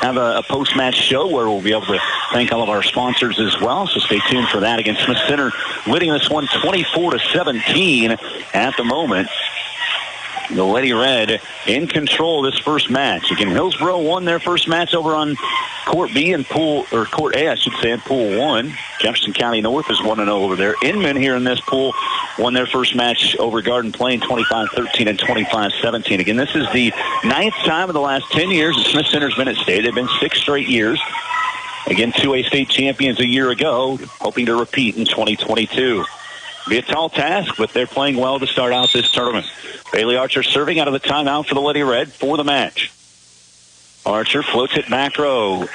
have a post-match show where we'll be able to thank all of our sponsors as well. So stay tuned for that. Again, Smith Center leading this one 24-17 at the moment. The Lady Red in control of this first match. Again, Hillsborough won their first match over on Court B and Court A, I should say, in Pool 1. Jefferson County North is 1-0 over there. Inman here in this pool won their first match over Garden Plain 25-13 and 25-17. Again, this is the 9th time in the last 10 years that Smith Center's been at state. They've been 6 straight years. Again, 2A state champions a year ago, hoping to repeat in 2022. Be a tall task, but they're playing well to start out this tournament. Bailey Archer serving out of the timeout for the Lady Red for the match. Archer floats it back row.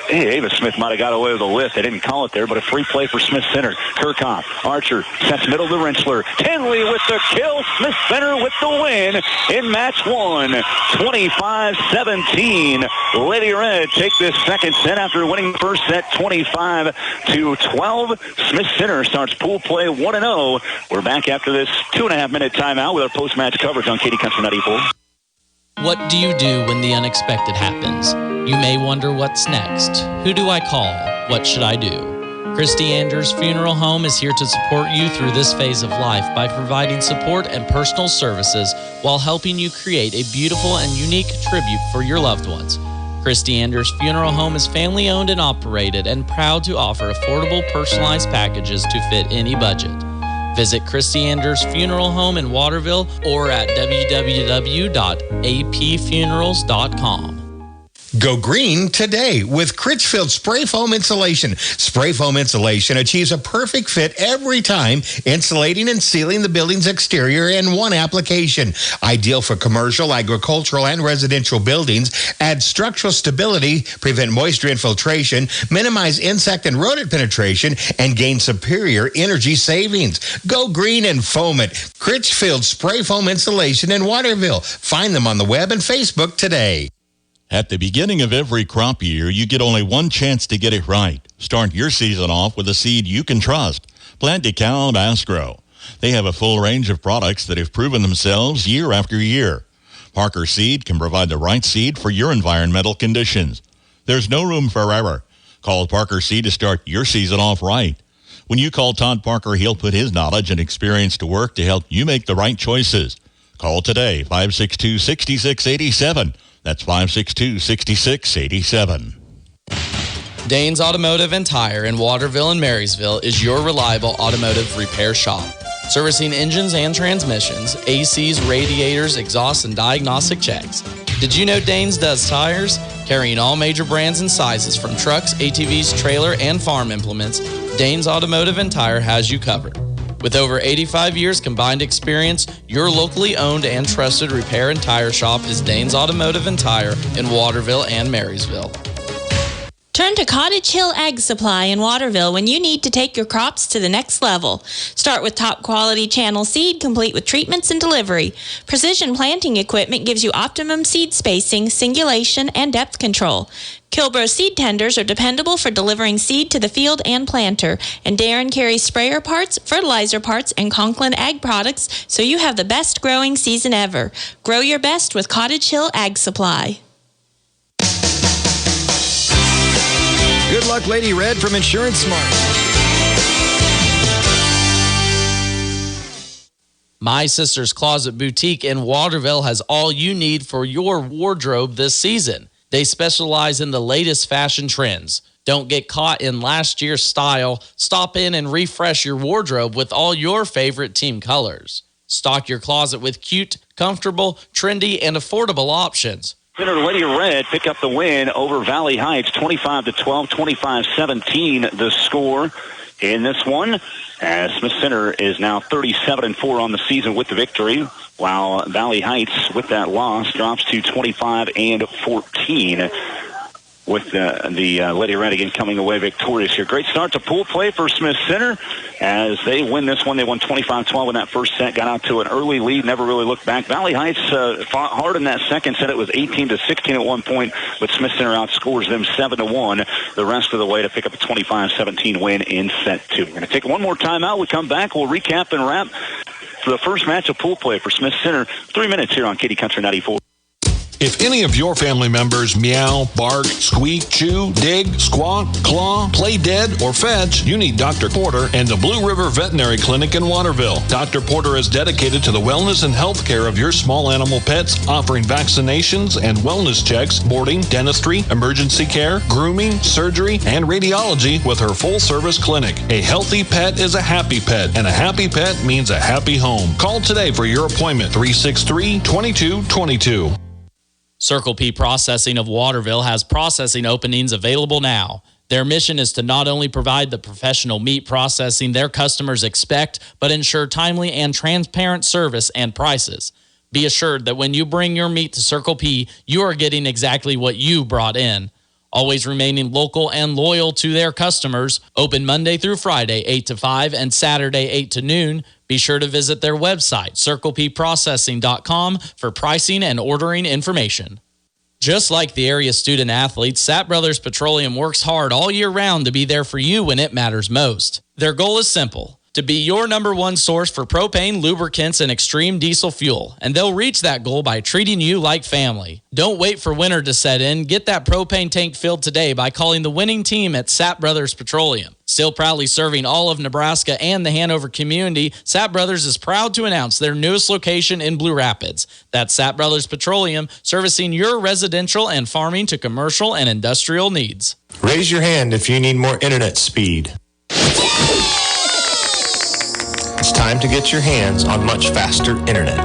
Hey, Ava Smith might have got away with a lift. They didn't call it there, but a free play for Smith Center. Kirchhoff, Archer sets middle to Rentschler. Tinley with the kill. Smith Center with the win in match 1. 25-17. Lady Red take this second set after winning the first set 25-12. Smith Center starts pool play 1-0. We're back after this 2.5-minute timeout with our post-match coverage on Katy Country 94. What do you do when the unexpected happens? You may wonder what's next. Who do I call? What should I do? Christy Anders Funeral Home is here to support you through this phase of life by providing support and personal services while helping you create a beautiful and unique tribute for your loved ones. Christy Anders Funeral Home is family owned and operated and proud to offer affordable personalized packages to fit any budget. Visit Christy Anders Funeral Home in Waterville or at www.apfunerals.com. Go green today with Critchfield Spray Foam Insulation. Spray foam insulation achieves a perfect fit every time, insulating and sealing the building's exterior in one application. Ideal for commercial, agricultural, and residential buildings. Add structural stability, prevent moisture infiltration, minimize insect and rodent penetration, and gain superior energy savings. Go green and foam it. Critchfield Spray Foam Insulation in Waterville. Find them on the web and Facebook today. At the beginning of every crop year, you get only one chance to get it right. Start your season off with a seed you can trust. Plant DeKalb Asgrow. They have a full range of products that have proven themselves year after year. Parker Seed can provide the right seed for your environmental conditions. There's no room for error. Call Parker Seed to start your season off right. When you call Todd Parker, he'll put his knowledge and experience to work to help you make the right choices. Call today, 562-6687. That's 562-6687. Dane's Automotive and Tire in Waterville and Marysville is your reliable automotive repair shop. Servicing engines and transmissions, ACs, radiators, exhausts, and diagnostic checks. Did you know Dane's does tires? Carrying all major brands and sizes from trucks, ATVs, trailer, and farm implements, Dane's Automotive and Tire has you covered. With over 85 years combined experience, your locally owned and trusted repair and tire shop is Dane's Automotive and Tire in Waterville and Marysville. Turn to Cottage Hill Ag Supply in Waterville when you need to take your crops to the next level. Start with top quality channel seed complete with treatments and delivery. Precision planting equipment gives you optimum seed spacing, singulation, and depth control. Kilbro seed tenders are dependable for delivering seed to the field and planter. And Darren carries sprayer parts, fertilizer parts, and Conklin Ag products so you have the best growing season ever. Grow your best with Cottage Hill Ag Supply. Good luck, Lady Red from Insurance Smart. My Sister's Closet Boutique in Waterville has all you need for your wardrobe this season. They specialize in the latest fashion trends. Don't get caught in last year's style. Stop in and refresh your wardrobe with all your favorite team colors. Stock your closet with cute, comfortable, trendy, and affordable options. Winner Lady Red pick up the win over Valley Heights, 25-12, 25-17 the score in this one. As Smith Center is now 37-4 on the season with the victory, while Valley Heights with that loss drops to 25-14. With the Lady Red again coming away victorious here. Great start to pool play for Smith Center as they win this one. They won 25-12 in that first set, got out to an early lead, never really looked back. Valley Heights fought hard in that second set. It was 18-16 at one point, but Smith Center outscores them 7-1 the rest of the way to pick up a 25-17 win in set two. We're going to take one more time out. We come back, we'll recap and wrap for the first match of pool play for Smith Center. 3 minutes here on KD Country 94. If any of your family members meow, bark, squeak, chew, dig, squawk, claw, play dead, or fetch, you need Dr. Porter and the Blue River Veterinary Clinic in Waterville. Dr. Porter is dedicated to the wellness and health care of your small animal pets, offering vaccinations and wellness checks, boarding, dentistry, emergency care, grooming, surgery, and radiology with her full-service clinic. A healthy pet is a happy pet, and a happy pet means a happy home. Call today for your appointment, 363-2222. Circle P Processing of Waterville has processing openings available now. Their mission is to not only provide the professional meat processing their customers expect, but ensure timely and transparent service and prices. Be assured that when you bring your meat to Circle P, you are getting exactly what you brought in. Always remaining local and loyal to their customers. Open Monday through Friday, 8 to 5, and Saturday, 8 to noon. Be sure to visit their website, circlepprocessing.com, for pricing and ordering information. Just like the area student athletes, Sapp Brothers Petroleum works hard all year round to be there for you when it matters most. Their goal is simple: to be your number one source for propane, lubricants, and extreme diesel fuel. And they'll reach that goal by treating you like family. Don't wait for winter to set in. Get that propane tank filled today by calling the winning team at Sapp Brothers Petroleum. Still proudly serving all of Nebraska and the Hanover community, Sapp Brothers is proud to announce their newest location in Blue Rapids. That's Sapp Brothers Petroleum, servicing your residential and farming to commercial and industrial needs. Raise your hand if you need more internet speed. It's time to get your hands on much faster internet.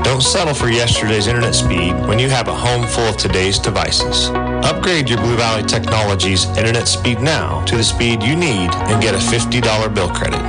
Don't settle for yesterday's internet speed when you have a home full of today's devices. Upgrade your Blue Valley Technologies internet speed now to the speed you need and get a $50 bill credit.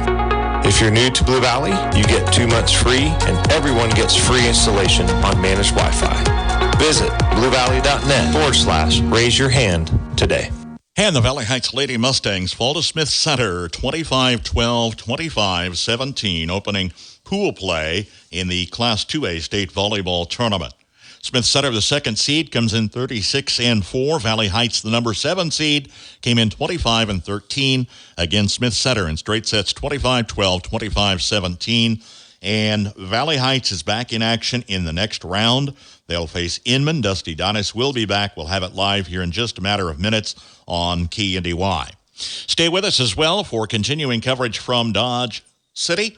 If you're new to Blue Valley, you get 2 months free and everyone gets free installation on managed Wi-Fi. Visit bluevalley.net/raise your hand today. And the Valley Heights Lady Mustangs fall to Smith Center 25-12, 25-17, opening pool play in the Class 2A state volleyball tournament. Smith Center, the second seed, comes in 36-4. Valley Heights, the number 7 seed, came in 25-13 against Smith Center in straight sets 25-12, 25-17. And Valley Heights is back in action in the next round. They'll face Inman. Dusty Donis will be back. We'll have it live here in just a matter of minutes on KNDY. Stay with us as well for continuing coverage from Dodge City.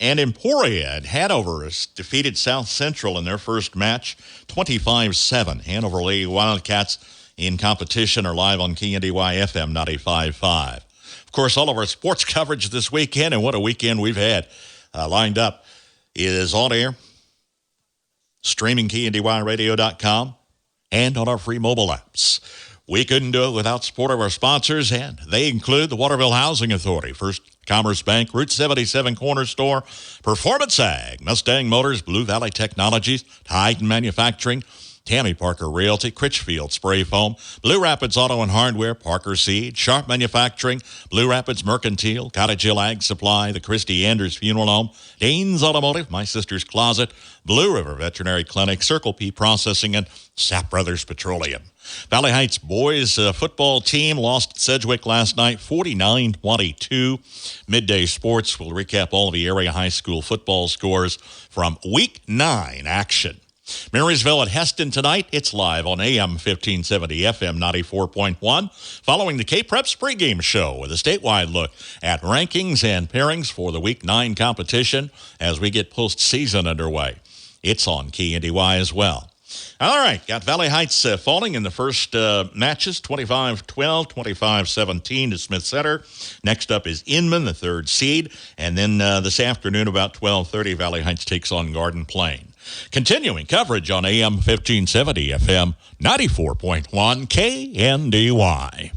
And Emporia at Hanover has defeated South Central in their first match, 25-7. Hanover Lady Wildcats in competition are live on KNDY FM 95.5. Of course, all of our sports coverage this weekend, and what a weekend we've had lined up, is on air, streaming KNDYradio.com, and on our free mobile apps. We couldn't do it without support of our sponsors, and they include the Waterville Housing Authority, First Commerce Bank, Route 77 Corner Store, Performance Ag, Mustang Motors, Blue Valley Technologies, Titan Manufacturing, Tammy Parker Realty, Critchfield Spray Foam, Blue Rapids Auto and Hardware, Parker Seed, Sharp Manufacturing, Blue Rapids Mercantile, Cottage Hill Ag Supply, the Christy Anders Funeral Home, Danes Automotive, My Sister's Closet, Blue River Veterinary Clinic, Circle P Processing, and Sapp Brothers Petroleum. Valley Heights boys football team lost at Sedgwick last night, 49-22. Midday Sports will recap all of the area high school football scores from Week 9 action. Marysville at Heston tonight. It's live on AM 1570, FM 94.1. Following the K-Preps pregame show with a statewide look at rankings and pairings for the Week 9 competition as we get postseason underway. It's on KNDY as well. All right, got Valley Heights falling in the first matches, 25-12, 25-17 to Smith Center. Next up is Inman, the third seed. And then this afternoon, about 12:30, Valley Heights takes on Garden Plain. Continuing coverage on AM 1570, FM 94.1, KNDY.